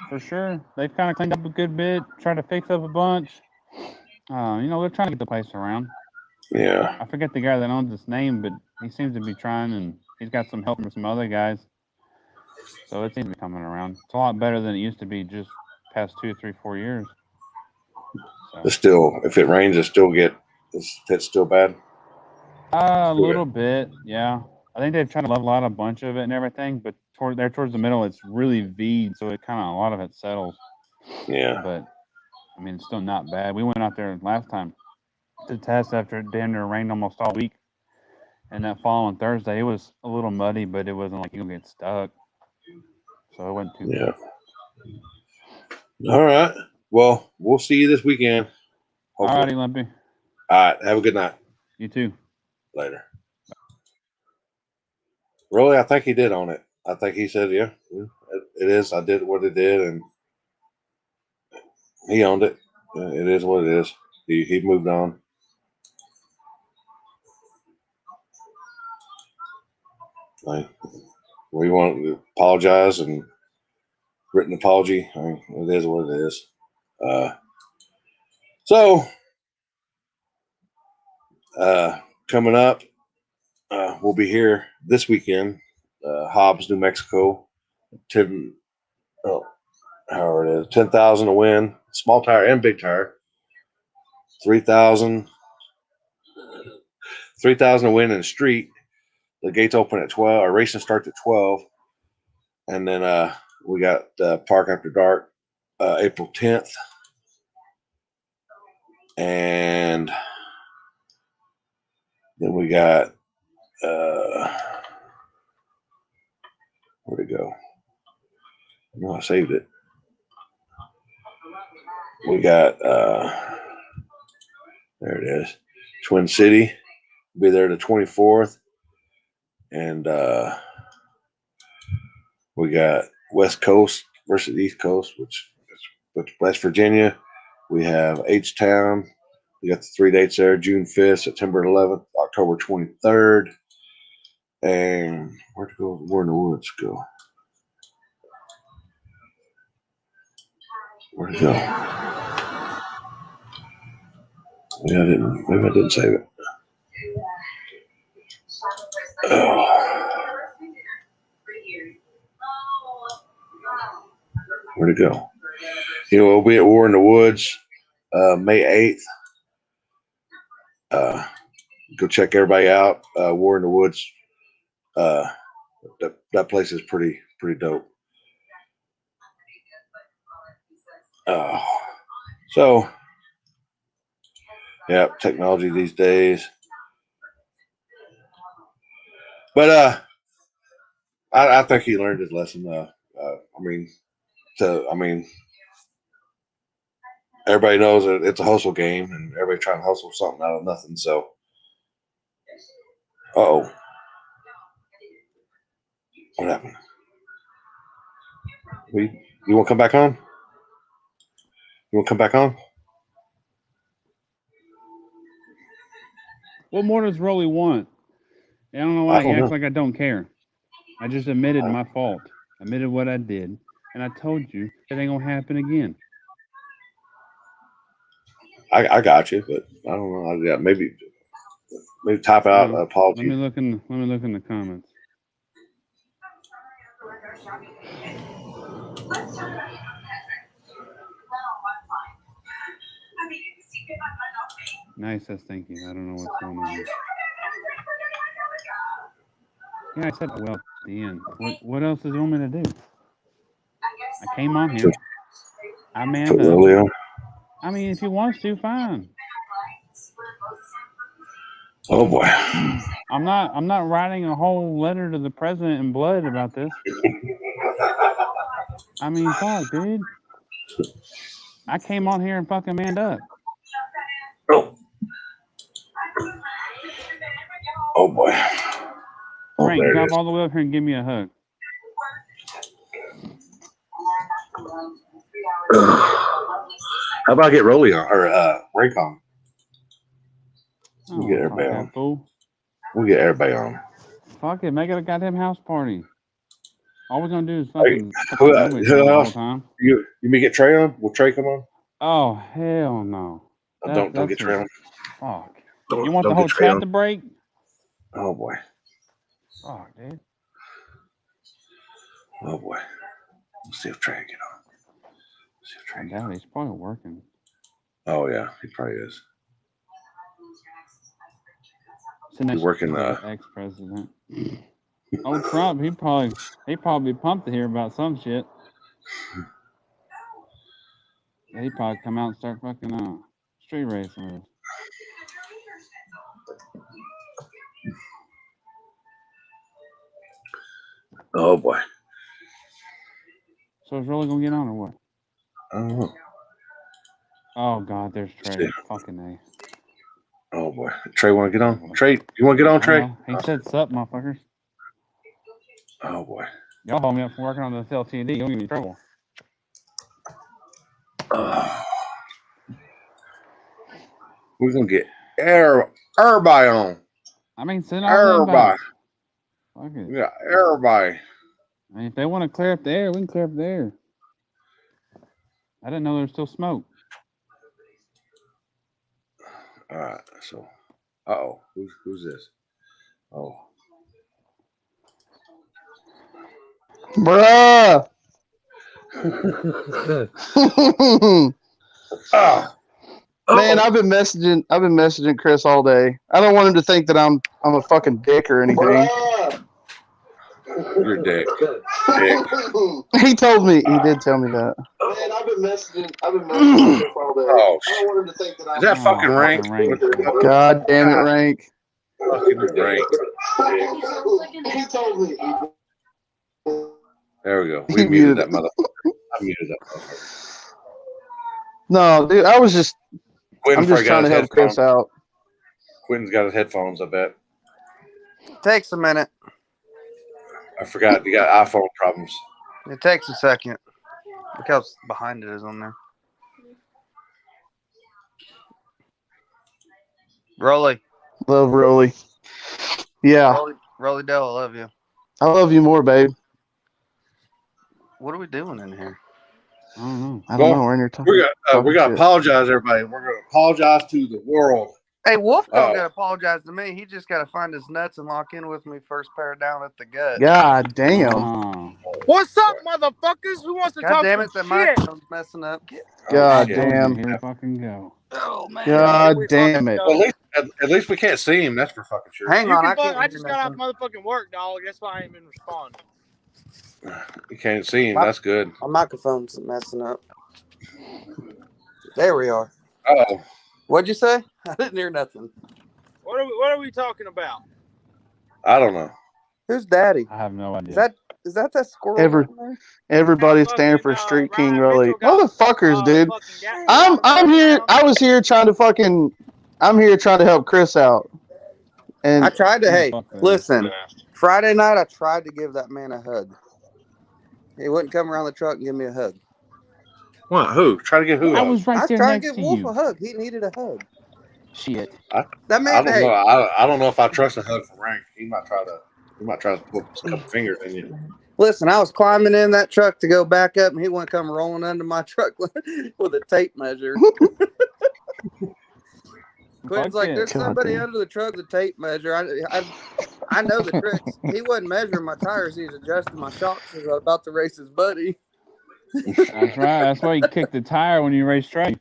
for sure. They've kind of cleaned up a good bit, tried to fix up a bunch. You know, they're trying to get the place around. Yeah. I forget the guy that owns this name, but he seems to be trying, and he's got some help from some other guys. So it seems to be coming around. It's a lot better than it used to be just past 2, 3, 4 years. So. It's still, if it rains, it's still bad. A little bit, yeah. I think they've tried to level out a bunch of it and everything, but towards the middle, it's really V'd, so it kind of a lot of it settles. Yeah. But I mean, it's still not bad. We went out there last time to test after it damn near rained almost all week, and that following Thursday, it was a little muddy, but it wasn't like you gonna get stuck. So it wasn't too Yeah. bad. All right. Well, we'll see you this weekend. All Hopefully. righty, Limpy. All right. Have a good night. You too. Later. Really, I think he did own it. I think he said, yeah, it is. I did what it did, and he owned it. It is what it is. He moved on. Like, we want to apologize and written apology. I mean, it is what it is. So, coming up, we'll be here this weekend, Hobbs, New Mexico. 10,000 to win, small tire and big tire. 3,000 to win in the street. The gates open at 12. Our racing starts at 12, and then we got Park After Dark, April 10th, and then we got where'd it go? No, I saved it. We got there it is, Twin City. Be there the 24th, and we got West Coast versus East Coast, which West Virginia. We have H-Town. We got the 3 dates there: June 5th, September 11th, October 23rd, and where in the woods go? Where'd it go? Maybe I didn't save it. Where'd it go? We'll be at War in the Woods, May 8th. Go check everybody out. War in the Woods. That place is pretty dope. So, yeah, technology these days. But I think he learned his lesson. Everybody knows that it's a hustle game, and everybody trying to hustle something out of nothing. So, what happened? You want to come back on? You want to come back on? What more does Rolly want? I don't know why he acts like I don't care. I just admitted my fault. Admitted what I did, and I told you it ain't gonna happen again. I got you, but I don't know. I got maybe type out apology. Let me look in the comments. Nice, says thank you. I don't know what's going on here. Yeah, I said well at the end. What else does you want me to do? I came on here. I manned up. I mean, if he wants to, fine. Oh boy. I'm not writing a whole letter to the president in blood about this. I mean, fuck, dude. I came on here and fucking manned up. Oh boy. Frank, drop all the way up here and give me a hug. How about I get Rolly on or Raycon? We'll get everybody on. Fool. We'll get everybody on. Fuck it, make it a goddamn house party. All we're gonna do is fucking who the else? whole time. You may get Trey on? Will Trey come on? Oh hell no. Don't get Trey on. Fuck. You want the whole chat to break? Oh boy. Fuck, dude. Oh boy. Let's see if Trey get on. I doubt he's probably working. Oh yeah, he probably is. Sitting He's working, ex-president. Old Trump, he probably pumped to hear about some shit. Yeah, he'd probably come out and start fucking street racing with us. oh boy. So it's really gonna get on or what? I don't know. Oh God, there's Trey. Yeah. Fucking A. Oh boy. Trey want to get on? Trey, you want to get on, Trey? He said sup, motherfuckers. Oh boy. Y'all hold me up for working on this LTD. You'll get me in trouble. We're gonna get everybody on. I mean, send all them Everybody. back. Fuck it. We got everybody. I mean, if they want to clear up the air, we can clear up the air. I didn't know there was still smoke. All right. So, oh, who's this? Oh, Bruh. ah. Man, I've been messaging Chris all day. I don't want him to think that I'm a fucking dick or anything. You're a dick. He told me. He did tell me that. Man, I've been messaging Chris all day. Oh, I don't want him to think that is that fucking rank? God damn it, Rank. Fucking rank. He told me. There we go. We He muted muted that motherfucker. I muted that motherfucker. No, dude, I'm just Quentin trying to help Chris out. Quentin's got his headphones, I bet. Takes a minute. I forgot you got iPhone problems. It takes a second. Look how behind it is on there. Rolly. Love Rolly. Yeah, Rolly Dell, I love you. I love you more, babe. What are we doing in here? I don't know. I don't Well, know. We're in here talking. We're gonna shit. apologize, everybody. We're gonna apologize to the world. Hey, Wolf don't Oh. gotta apologize to me. He just gotta find his nuts and lock in with me first pair down at the gut. God damn. Oh. What's up, motherfuckers? Who wants to God talk damn it, some that shit? microphone's messing up. God shit. damn. Here we fucking go. Oh man. God Here we damn fucking it. go. Well, at least we can't see him. That's for fucking sure. Hang You on, can I fuck, can't. I do just got off nothing. motherfucking work, dog. That's why I ain't been responding. You can't see him. That's good. My microphone's messing up. There we are. Oh, What'd you say? I didn't hear nothing. What are we talking about? I don't know. Who's daddy? I have no idea. Is that squirrel? Ever- down there? Everybody's Fucking, standing for Street King Ryan Rolly. Mitchell got, Motherfuckers, dude. fucking I'm here. I was here trying to fucking. I'm here trying to help Chris out. And I tried to. Hey, Fuck that. listen. Friday night, I tried to give that man a hug. He wouldn't come around the truck and give me a hug. What? Who? Try to get who? I out? was right I was there trying to next give to Wolf you. a hug. He needed a hug. Shit. That I man. don't Hey, know. I don't know if I trust a hug from Rank. He might try to put a couple fingers in you. listen. I was climbing in that truck to go back up, and he wouldn't come rolling under my truck with a tape measure. Quinn's like, there's God somebody damn. under the truck with a tape measure. I know the tricks. He wasn't measuring my tires. He was adjusting my shocks as I was about to race his buddy. That's right. That's why you kicked the tire when you raced straight.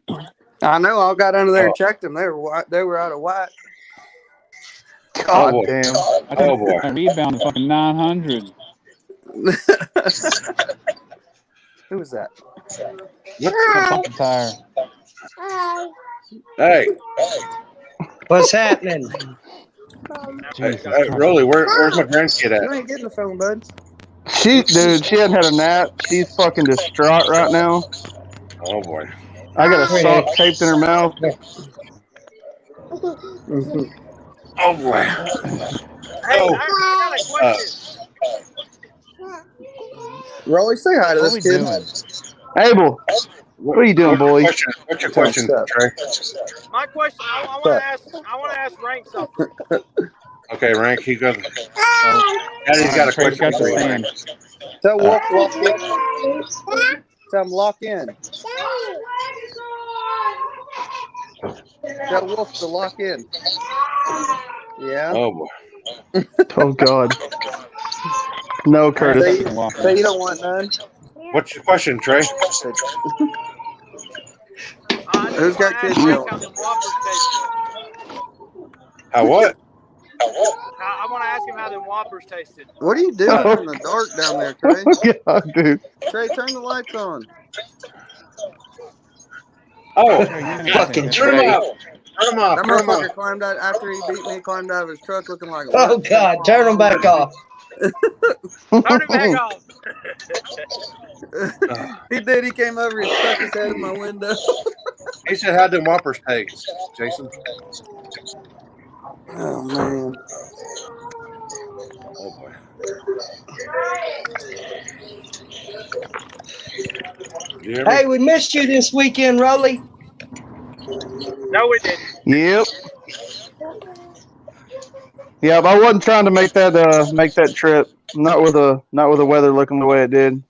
I know. I got under there and checked them. They were out of whack. God boy. damn. Oh boy. I rebounded fucking 900. Who was that? Fucking tire. Hey, What's happening? Jesus hey, Christ. Rolly, where's my grandkid You at? ain't getting the phone, bud. Dude, she hadn't had a nap. She's fucking distraught right now. Oh boy. I got a sock taped in her mouth. Oh boy. Hey, Oh. I got a question. Rolly, say hi to What are this we kid. doing? Abel, what are you doing, boy? What's your question, Trey? My question, I want to ask Rank something. Okay, Rank, he's got. Daddy's got a Trey's question got for the you. stand. Tell Wolf to lock in. Tell him lock in. Tell Wolf to lock in. Yeah. Oh boy. Oh God. No, Curtis. So you don't want none? What's your question, Trey? Who's got kids Rank yelling? how them whoppers taste. How what? I want to ask him how them Whoppers tasted. What are you doing in the dark down there, Trey? God, dude. Trey, turn the lights on. Oh, Trey, you're gonna Fucking take turn that. them off. Turn them off. That Turn them off. motherfucker climbed out after he beat me. Climbed out of his truck looking like a Oh God, turn them back off. Turn it back off. He did. He came over and stuck his head in my window. He said, "How'd them Whoppers taste, Jason?" Oh man. Oh boy. You hear me? Hey, we missed you this weekend, Rolly. No, we didn't. Yep. Yep. I wasn't trying to make that trip. Not with the weather looking the way it did.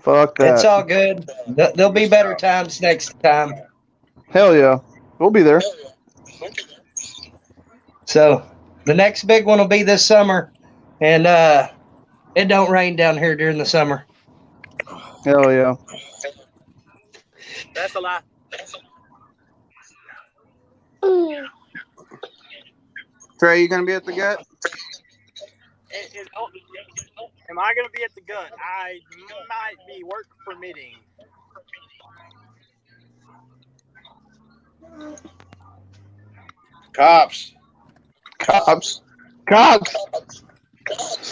Fuck that. It's all good. There'll be better times next time. Hell yeah. We'll be there. So the next big one will be this summer, and it don't rain down here during the summer. Hell yeah. That's a lie. Trey, you gonna be at the gut? Am I going to be at the gut? I might be work permitting. Cops.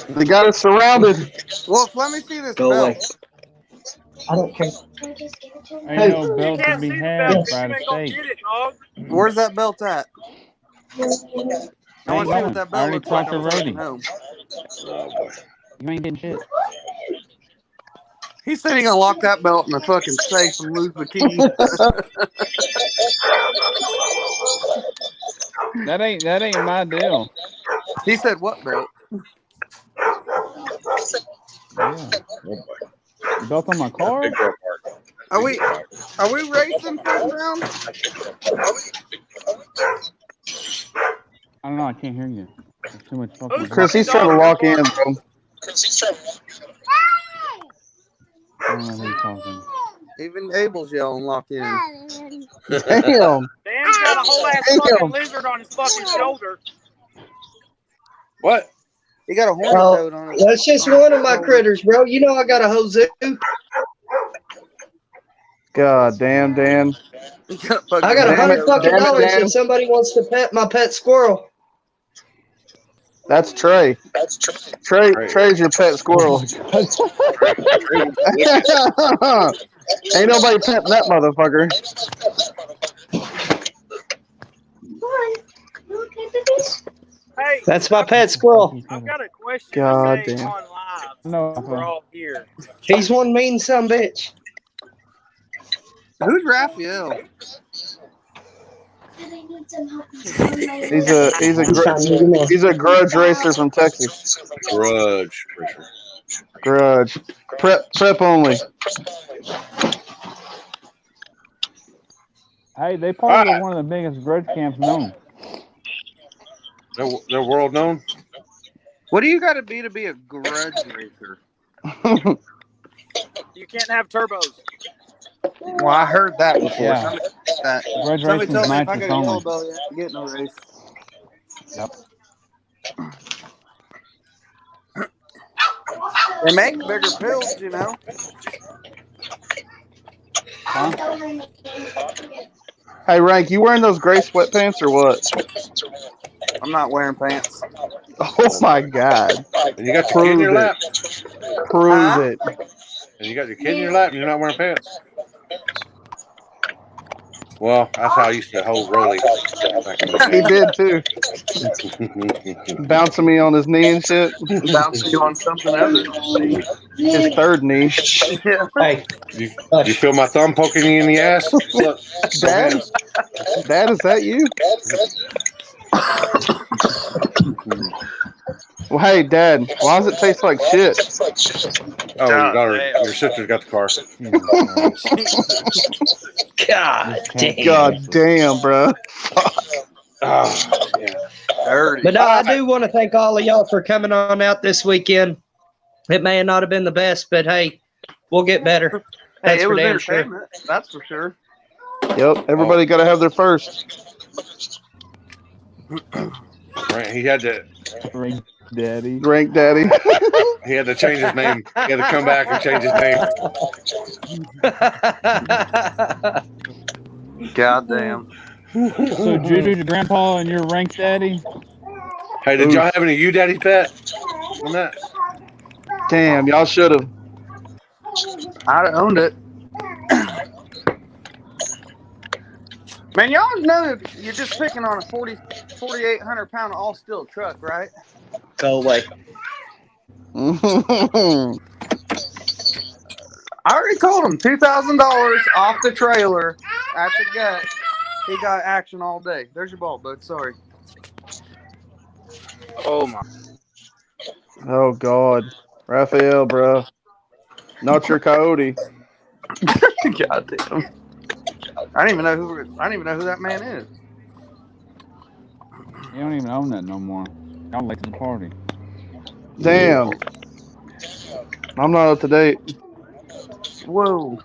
They got us surrounded. Wolf, let me see this Go belt. away. I don't care. Ain't no You belt to can't be see the had belt by because the you ain't going to state. get it, dog. Where's that belt at? I want to see what that I belt already looks like talked to on fucking Rhodey. home. Oh boy. You ain't getting shit. He said he gonna lock that belt in the fucking safe and lose the key. That ain't my deal. He said, "What belt?" Yeah. The belt on my car? Big car park. Are we racing first round? I don't know. I can't hear you. There's too much fucking. Who's Chris, he's fucking trying to dog lock in, barking? bro. I don't know who's talking. Even Abel's yelling, "Lock in." Damn. Dan's got a whole ass Damn. fucking lizard on his fucking shoulder. What? He got a horny Well, toad on it. that's just one of my critters, bro. You know I got a Hozu. God damn, Dan. He got a fucking I got Damn it, $100 fucking damn it, dollars Dan. if somebody wants to pet my pet squirrel. That's Trey. Trey's your pet squirrel. Ain't nobody petting that motherfucker. Hey, That's my pet squirrel. I've got a question God to say damn. on live. No. We're all here. He's one mean son bitch. Who's Raphael? He's a grudge racer from Texas. Grudge. Grudge. Prep only. Hey, they probably were one of the biggest grudge camps known. They're world known. What do you got to be a grudge racer? You can't have turbos. Well, I heard that before. Yeah. Somebody said that. Grudge Somebody racing's told me if I nitrous got a yellow only. belt, you have to get in a race. Yep. They make bigger pills, you know. Huh? Hey, Rank, you wearing those gray sweatpants or what? I'm not wearing pants. Oh my God. And you got your kid in your Prove lap. Prove Huh? it. And you got your kid in your lap and you're not wearing pants. Well, that's how I used to hold Rolly back in He the did too. day. Bouncing me on his knee and shit. Bouncing you on something other. His third knee. Yeah. Hey, You feel my thumb poking you in the ass? Look, Dad? Dad, is that you? Well, hey, Dad, why does it taste like shit? Oh, your God daughter, damn. your sister's got the car. God damn. God damn, bro. Oh, yeah. Dirty. But no, I do want to thank all of y'all for coming on out this weekend. It may not have been the best, but hey, we'll get better. Hey, That's it for was damn sure. entertainment. That's for sure. Yep, everybody got to have their first. Right, he had to Ring Daddy. Rank Daddy. he had to change his name. He had to come back and change his name. Goddamn. So Juju's your grandpa and your Rank Daddy? Hey, did y'all have any you daddy pet on that? Damn, y'all should have. I'd have owned it. Man, y'all know you're just picking on a 4,800 pound all steel truck, right? Go away. I already told him $2,000 off the trailer at the gut. He got action all day. There's your ball, bud. Sorry. Oh my! Oh God, Raphael, bro, not your coyote. Goddamn. I don't even know who that man is. You don't even own that no more. Y'all late to the party. Damn, I'm not up to date. Whoa.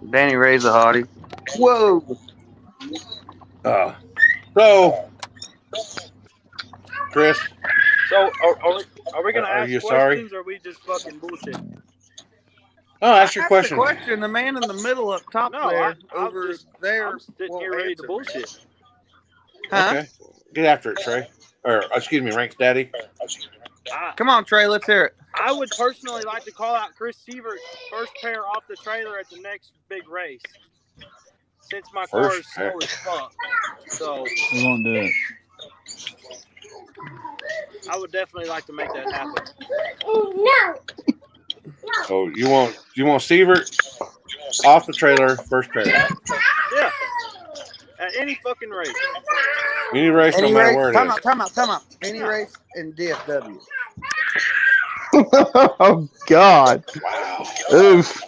Danny Ray's a hottie. Whoa. So, Chris, So are we gonna Are ask you sorry? questions or are we just fucking bullshit? oh, ask your Ask question. the question. The man in the middle up top No, there, I'm over just- there. I'm sitting won't here ready to answer. bullshit. Huh? Okay, get after it, Trey. Or excuse me, Ranks Daddy. Come on, Trey. Let's hear it. I would personally like to call out Chris Sievert first pair off the trailer at the next big race. Since my car First is slow pair. as fuck. So We won't do it. I would definitely like to make that happen. So you want Sievert off the trailer, first pair. Yeah. At any fucking race. Any race, no Any matter race? where it Time is. out. Any race in DFW. Oh God, Wow. oof.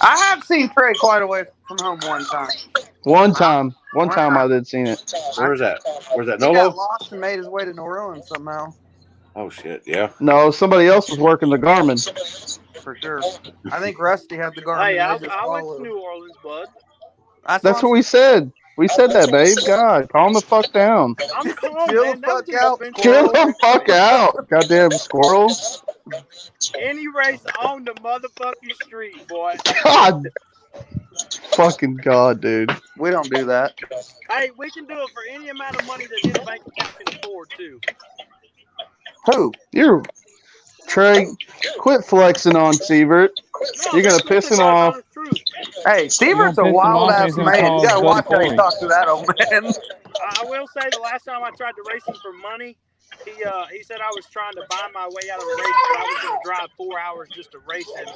I have seen Trey quite away from home one time. One time I did seen it. Where's that? Where's that? He got Nolo? lost and made his way to New Orleans somehow. Oh shit, yeah. No, somebody else was working the Garmin. For sure. I think Rusty had the Garmin. Hey, I They just went followed. to New Orleans, bud. That's what we said. We said that, babe. God, calm the fuck down. I'm calm, Chill man. the That was fuck an out, adventure. Chill the fuck out, goddamn squirrel. Any race on the motherfucking street, boy. God, fucking God, dude. We don't do that. Hey, we can do it for any amount of money that his bank account can afford, too. Who? You're Trey. Quit flexing on Sievert. No, You're gonna that's piss the him God's off. honest truth. Hey, Sievert's a piss him wild off, ass he's gonna man. call You gotta Bud watch how you Foley. talk to that old man. I will say the last time I tried to race him for money, he said I was trying to buy my way out of the race, but I was going to drive 4 hours just to race him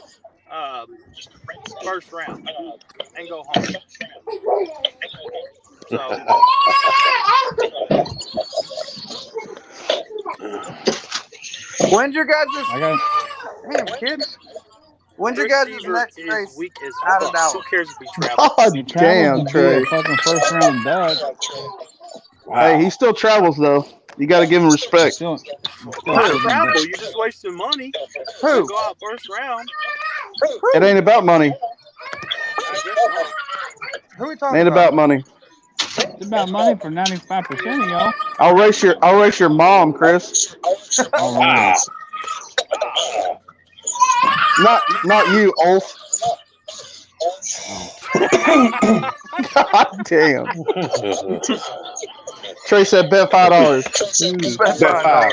first round and go home. So When's your guys' I got damn kid? When's your Chris guys' Sievert next is race weak as out of fuck. Dallas? Who cares if he travels? God he traveled damn, to be Trey. a fucking first round duck. Wow. Hey, he still travels though. You got to give him respect. Still Why sitting travel? duck. You're just wasting money to Who? go out first round. It ain't about money. I guess not. Who are we It talking ain't about money. It's about money for 95% of y'all. I'll race your mom, Chris. Oh, really? Not you, Ulf. God damn. Trey said bet $5. Bet Bet five.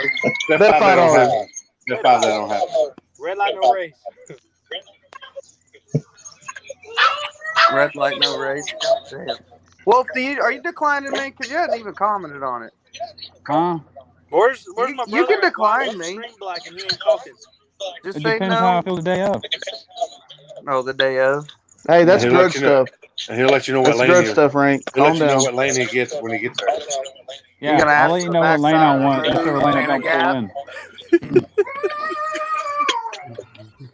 Bet Bet five, that don't $5. happen. Bet five, that don't happen. Red light, no race. Red light, no race. Damn. Well, are you declining me? Because you hadn't even commented on it. Huh? Where's my You brother? can at? Why decline was the me. screen black and he ain't talking? Just It say depends how I no. feel the day of. Oh, the day of. Hey, that's He'll grudge let you know. stuff. And he'll let you know what That's lane grudge he, stuff, Rank. he'll Calm let you know down. what lane he gets when he gets there. You're gonna Yeah, ask I'll let for you the know what lane I backside want, of the whichever lane I and a don't pull gap. in.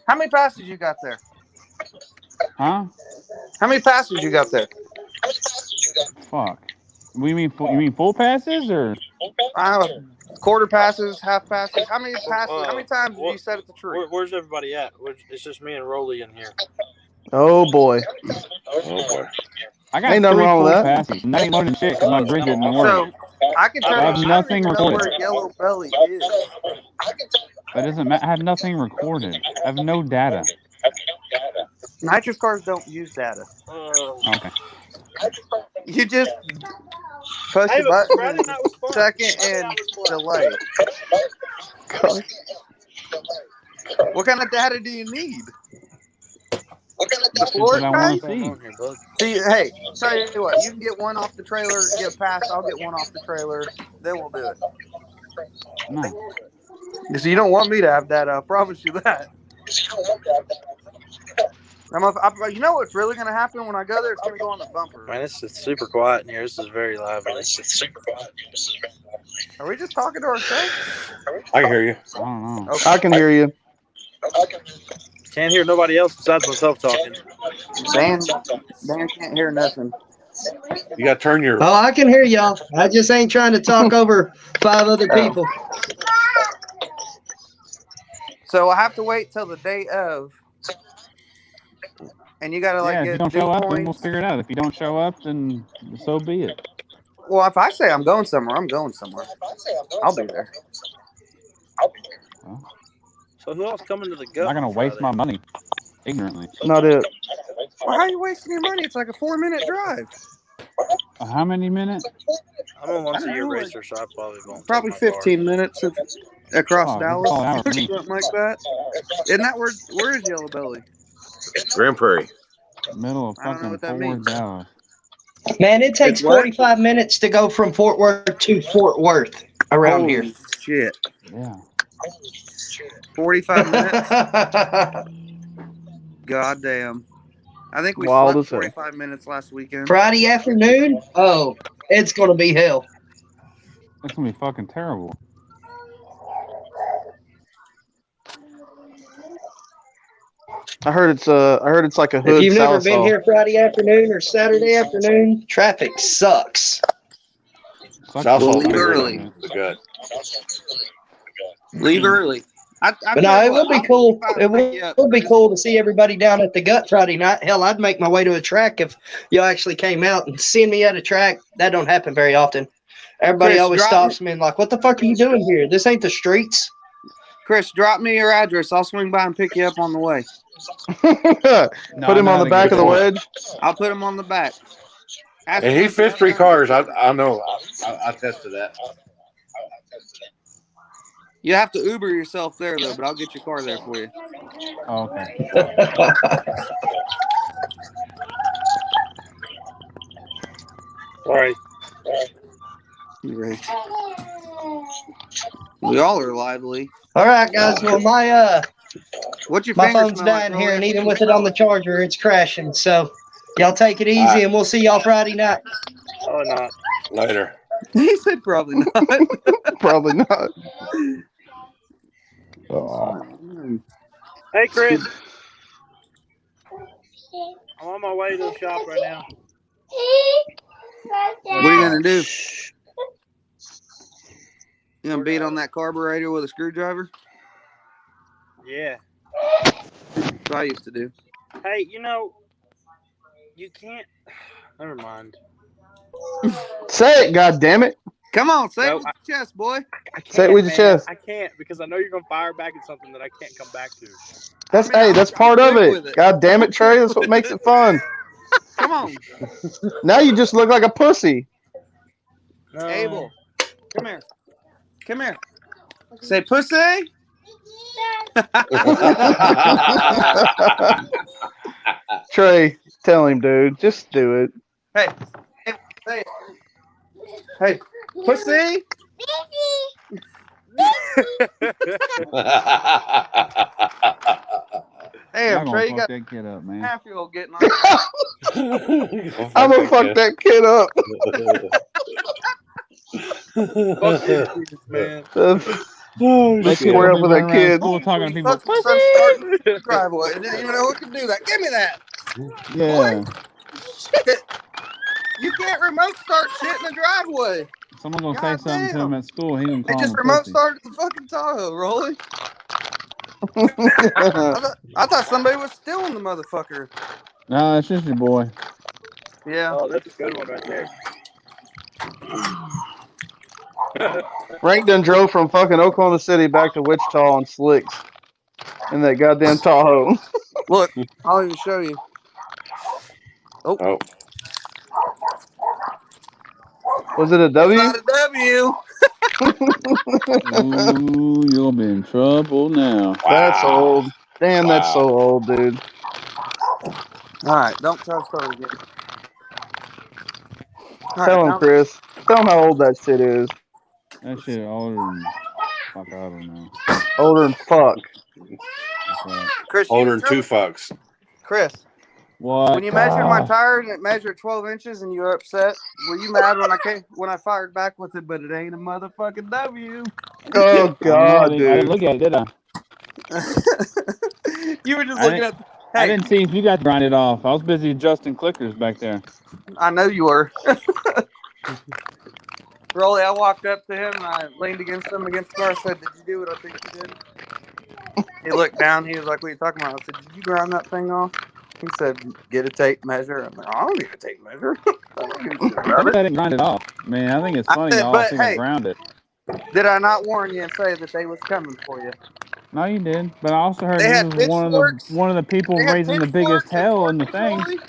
How many passes you got there? Huh? How many passes you got there? Fuck. You mean full passes or? Quarter passes, half passes. How many passes? How many times did you what- set at the tree? Where's everybody at? It's just me and Rolly in here. Oh boy. Oh boy. I got Ain't nothing 3 wrong full with that. passes. And that ain't more than shit because my grid didn't work. So I can tell I have you, nothing I don't even know recorded. where Yellow Belly is. That doesn't matter. I have nothing recorded. I have no data. Nitrous cars don't use data. Okay. You just push Hey, a but button Friday and night was fun. second Friday and night was blessed. delay. What kind of data do you need? The That's floor what I want track? to see. See, hey, tell you what, you can get one off the trailer, get a pass. I'll get one off the trailer. Then we'll do it. No. Because you don't want me to have data. I promise you that. You know what's really going to happen when I go there? It's going to go on the bumper. Man, it's super quiet in here. This is very lively. Are we just talking to ourselves? I can hear you. I don't know. Okay. I can hear you. Can't hear nobody else besides myself talking. Dan can't hear nothing. You got to turn your. Oh, I can hear y'all. I just ain't trying to talk over 5 other people. So I have to wait till the day of. And you got to Yeah, if you get don't show up, then we'll points. figure it out. If you don't show up, then so be it. Well, if I say I'm going somewhere, I'm going somewhere. I'll be there. Well, So who else coming to the I'm gut? not going to waste my money ignorantly. Not it. Well, how are you wasting your money? It's like a 4-minute drive. How many minutes? I'm a once a year racer, so I probably won't. Probably take my car. 15 minutes across Oh, Dallas. call it out for me. Something like that. Isn't that where is Yellow Belly? Grand Prairie. Middle of I don't know fucking what that Fort means. Dallas. Man, it takes It's what? 45 minutes to go from Fort Worth to Fort Worth around Holy here. shit. Yeah. 45 minutes? God damn. I think we Wild slept as hell. 45 minutes last weekend. Friday afternoon? Oh, it's going to be hell. That's going to be fucking terrible. I heard it's like a If hood you've never been southsaw. here Friday afternoon or Saturday afternoon, traffic sucks. Sucks South for Salt leave me. early. Good. Leave early. I But no, it will be cool. It will be Chris. cool to see everybody down at the gut Friday night. Hell, I'd make my way to a track if y'all actually came out and seeing me at a track. That don't happen very often. Everybody Chris, always drop stops me and like, what the fuck are you doing here? This ain't the streets. Chris, drop me your address. I'll swing by and pick you up on the way. No, Put him I know on how the to back get of the there. wedge. I'll put him on the back. Ask And he Chris fished if 3 I've done cars. it. I know. I tested that. You have to Uber yourself there, though, but I'll get your car there for you. Oh, okay. Sorry. Great. We all are lively. All right, guys. Well, What's your my finger phone's smell dying like, here, Rolly? and even with it on the charger, it's crashing. So y'all take it easy, and we'll see y'all Friday night. Oh, not. Later. He said probably not. Probably not. Hey, Chris. I'm on my way to the shop right now. What are you going to do? You going to beat on that carburetor with a screwdriver? Yeah. That's what I used to do. Hey, you can't. Never mind. Say it, God damn it. Come on, say it No, with your chest, boy. I can't, Say it with your man. chest. I can't because I know you're gonna fire back at something that I can't come back to. That's part of quick with it. it. God damn it, Trey. That's what makes it fun. Come on. Now you just look like a pussy. No. Abel, come here. Come here. Say pussy. Trey, tell him, dude. Just do it. Hey, say it. Hey, pussy. Y'all Damn, gonna Trey, you fuck got that kid up, man. half your getting on. I'm gonna fuck that kid up. Fuck you, man. Let's Kid square up will with be that running around kid. school talking to people. Fuck my son starting the driveway. Didn't even know who could do that. Give me that. Yeah. Shit. You can't remote start shit in the driveway. Someone's gonna God say something to him damn. at school. He gonna They call just him a remote pussy. started the fucking Tahoe, Rolly. I thought somebody was stealing the motherfucker. No, it's just your boy. Yeah. Oh, that's a good one right there. Frank done drove from fucking Oklahoma City back to Wichita on slicks in that goddamn Tahoe. Look, I'll even show you. Oh, Was it a It's W? not a W. Ooh, you'll be in trouble now. That's wow. old. Damn, that's Wow. so old, dude. All right, don't try to start again. All Tell right, him, now, Chris. Tell him how old that shit is. That shit older than fuck. I don't know. Older than fuck. That's right. Chris, you Older need than two trouble. fucks. Chris, What? when you measured my tire and it measured 12 inches and you were upset, were you mad when I fired back with it? But it ain't a motherfucking W. Oh God, I didn't dude. look at it, did I? You were just I looking didn't- at. I Hey, didn't see if you got to grind it off. I was busy adjusting clickers back there. I know you were. Rolly, I walked up to him and I leaned against the car. I said, "Did you do what I think you did?" He looked down. He was like, "What are you talking about?" I said, "Did you grind that thing off?" He said, "Get a tape measure." I'm like, "I don't need a tape measure. I don't give a shit I about it." didn't grind it off. Man, I think it's funny I said, y'all but think I hey, ground it. did I not warn you and say that they was coming for you? No, you did. But I also heard They you had was pitchforks. one of the people They had raising the biggest pitchforks and hell in the torches, thing. Rolly.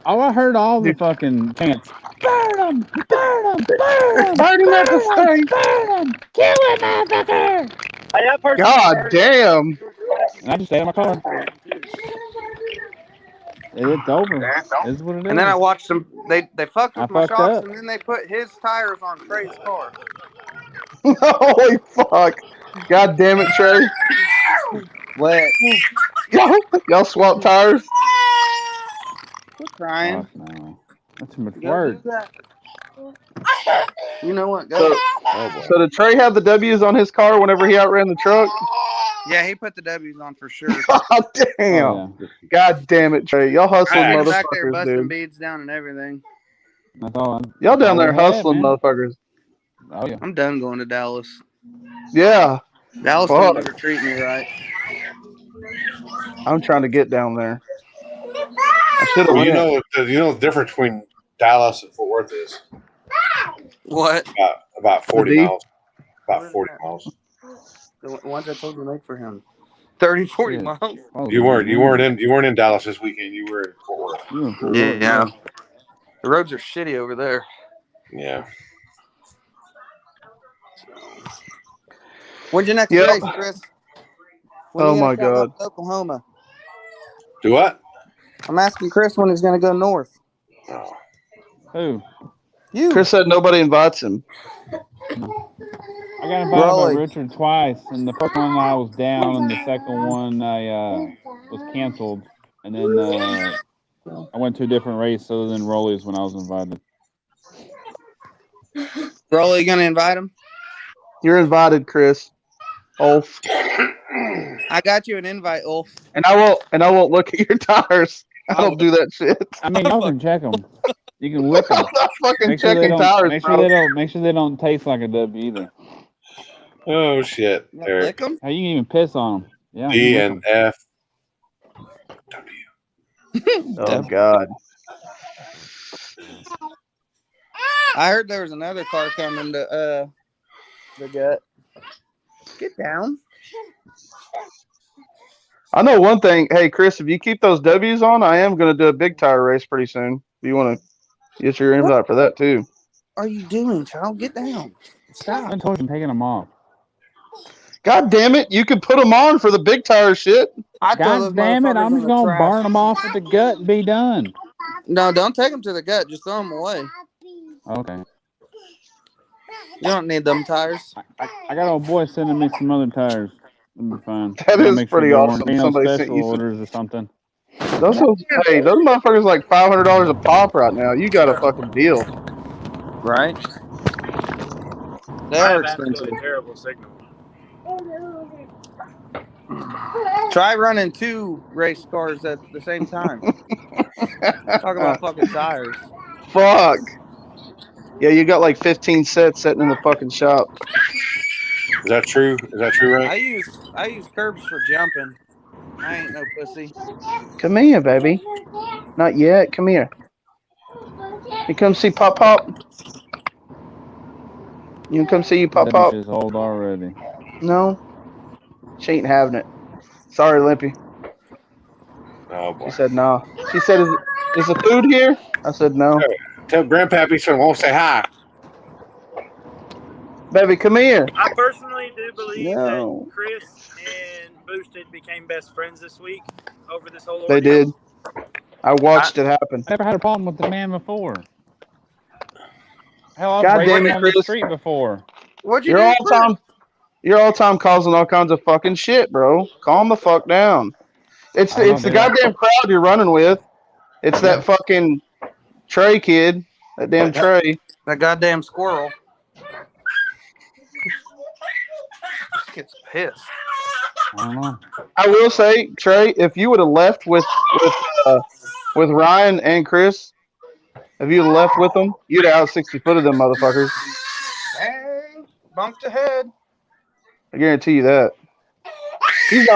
Oh, I heard all the Dude. fucking chants. Burn them! Burn them! Burn them! Burn him at the stake. Burn them! Kill him, motherfucker! Hey, that person God damn. And I just stayed in my car. It's over. It's what it is. And then I watched them. They fucked I with my fucked shocks, up. and then they put his tires on Trey's car. Holy fuck. God damn it, Trey. What? Y'all swap tires? Quit crying. Fuck no. That's too much Go work. do that. You know what? Go. So, Oh boy. so did Trey have the W's on his car whenever he outran the truck? Yeah, he put the W's on for sure. God damn. Oh, yeah. God damn it, Trey. Y'all hustling He's back there motherfuckers, busting dude. beads down and everything. That's all. Y'all down all there we had, hustling man. motherfuckers. Oh, yeah. I'm done going to Dallas. Yeah. Dallas Fuck. don't ever treat me right. I'm trying to get down there. I should have Well, went. you know the difference between Dallas and Fort Worth is What? about 40 D? miles. About 40 miles. The ones I told you to make for him. 30, 40 Yeah. miles. Oh, You weren't in Dallas this weekend. You were in Fort Worth. You were in Fort Worth, Yeah. The roads are shitty over there. Yeah. When's your next Yep. race, Chris? When Oh you gonna my come God. up to Oklahoma? Do what? I'm asking Chris when he's gonna go north. Oh. Who? You. Chris said nobody invites him. I got invited by Rolly. Richard twice, and the first one I was down, and the second one I was canceled, and then I went to a different race other than Rolly's when I was invited. Rolly, you gonna invite him? You're invited, Chris. Ulf. I got you an invite, Ulf. And I won't look at your tires. I don't do that shit. I mean, y'all can check them. You can lick them. I'm not fucking Make sure they checking don't. tires, Make sure bro. they don't taste like a W either. Oh shit. You Eric. lick him? Hey, you can even piss on them. Yeah. D you lick 'em. and F. W. Oh God. I heard there was another car coming to the gut. Get down. I know one thing. Hey, Chris, if you keep those W's on, I am going to do a big tire race pretty soon. If you want to get your invite for that too. What are you doing, child? Get down. Stop. I told you I'm taking them off. God damn it! You could put them on for the big tire shit. I throw those God damn it! motherfuckers I'm in just the gonna trash. burn them off with the gut and be done. No, don't take them to the gut. Just throw them away. Okay. You don't need them tires. I got old boy sending me some other tires. It'll be fine. That I'll is make sure pretty there awesome. weren't any Somebody sent special you some. orders or something. Those motherfuckers like $500 a pop right now. You got a fucking deal. Right? They I are have absolutely expensive. terrible signal. Try running 2 race cars at the same time. Talk about fucking tires. Fuck. Yeah, you got like 15 sets sitting in the fucking shop. Is that true? Is that true, I Ray? use curbs for jumping. I ain't no pussy. Come here, baby. Not yet. Come here. You come see Pop Pop? You can come see you pop Debbie pop. is old already. No, she ain't having it. Sorry, Limpy. Oh She boy. said no. She said, "Is the food here?" I said no. Tell Grandpappy so won't say hi. Baby, come here. I personally do believe No. that Chris and Boosted became best friends this week over this whole They ordeal. did. I watched it happen. I never had a problem with the man before. Hell, I've God raced damn him it, on the Chris. street before. What'd you You're do, all to Chris? time. You're all time causing all kinds of fucking shit, bro. Calm the fuck down. It's I don't know, the dude. goddamn crowd you're running with. It's that fucking Trey kid. That damn Trey. That goddamn squirrel gets pissed. I don't know. I will say, Trey, if you would have left with Ryan and Chris, if you would have left with them, you'd have out 60 foot of them motherfuckers. Dang, bumped the head. I guarantee you that.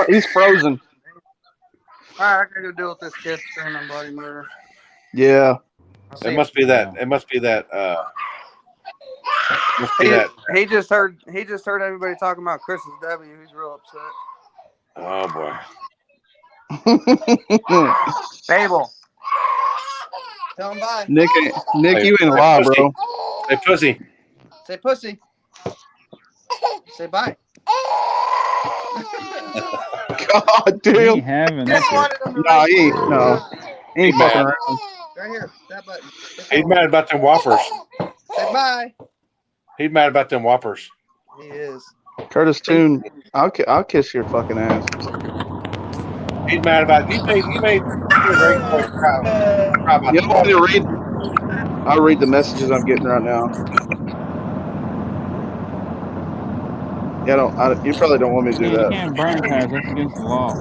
He's frozen. All right, I gotta go deal with this kid screaming bloody murder. Yeah. It must be that. It must be that. Must be that. He just heard everybody talking about Chris's W. He's real upset. Oh boy. Babel. Tell him bye. Nick, Hey, you ain't alive, pussy. bro. Hey, pussy. Say pussy. Say bye. God He damn. ain't having Just that. wanted him to Nah, raise he ain't. his No. hand. He ain't Hey, fucking man. around. Right here, that button. He's mad about them whoppers. Say bye. He's mad about them whoppers. He is. Curtis Toon, I'll kiss your fucking ass. He's mad about you made Ray Boy cry about You the want me to whoppers. read? I'll read the messages I'm getting right now. Yeah, you probably don't want me to do You that. can't burn tires. That's against the law.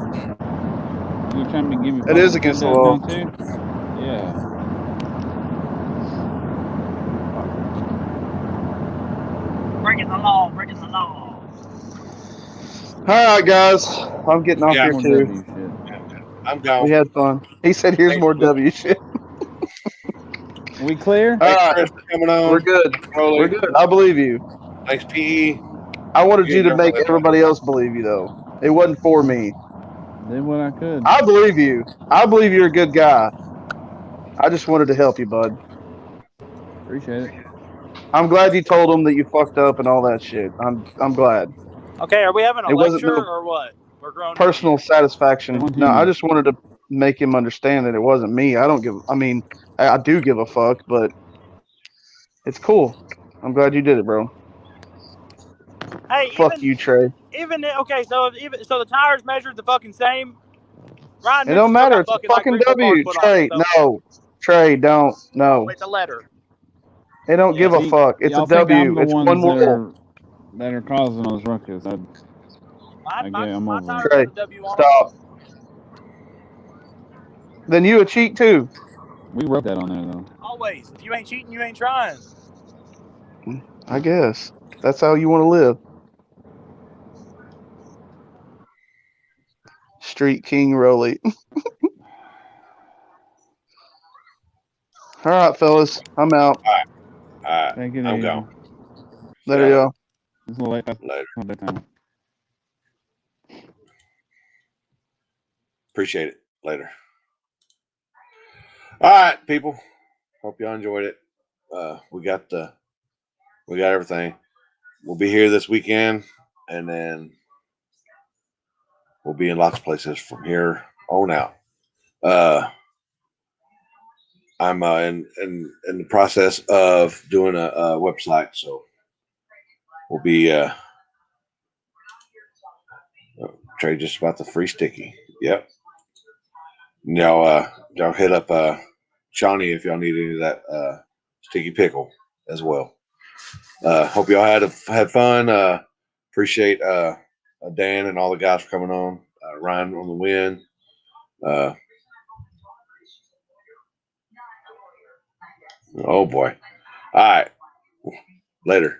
You trying to give me It is fucking against the $10 law. now too? Yeah. Breaking the law, breaking the law. All right, guys. I'm getting off Yeah. here More too. W shit. I'm gone. We had fun. He said, "Here's Thanks, more Luke. W shit." We clear? Thanks, All right, Chris, for coming on. we're good. Rolly. We're good. I believe you. Thanks, PE. I wanted you Yeah, to make everybody else believe you, though. It wasn't for me. Did what I could. I believe you. I believe you're a good guy. I just wanted to help you, bud. Appreciate it. I'm glad you told him that you fucked up and all that shit. I'm glad. Okay, are we having a It wasn't lecture no or what? We're grown men personal here. satisfaction. Someone's No, I human. just wanted to make him understand that it wasn't me. I do give a fuck, but it's cool. I'm glad you did it, bro. Hey, Fuck you, Trey. okay, so so the tires measured the fucking same. Ryan It don't Nixon still matter. got It's a fucking like fucking 3-4 cars W. put on Trey, it. So no. Trey, don't. No. it's a letter. They don't Yeah. give a See, fuck. It's a y'all think I'm W. the It's one ones more. that are causing those ruckus. I'm My over tires it. Trey, got a W on stop. Then you a cheat too. We wrote that on there though. them. Always. If you ain't cheating, you ain't trying. I guess. That's how you want to live. Street King Rolly. All right, fellas. I'm out. Take it I'm easy. gone. Later, y'all. It's a little late. Later. Bedtime. Appreciate it. Later. All right, people. Hope y'all enjoyed it. We got everything. We'll be here this weekend, and then we'll be in lots of places from here on out. I'm in the process of doing a website, so we'll be trade just about the free sticky. Yep. Y'all hit up Shawnee if y'all need any of that sticky pickle as well. Hope y'all had fun. Appreciate Dan and all the guys for coming on. Ryan on the win. Oh boy. All right. Later.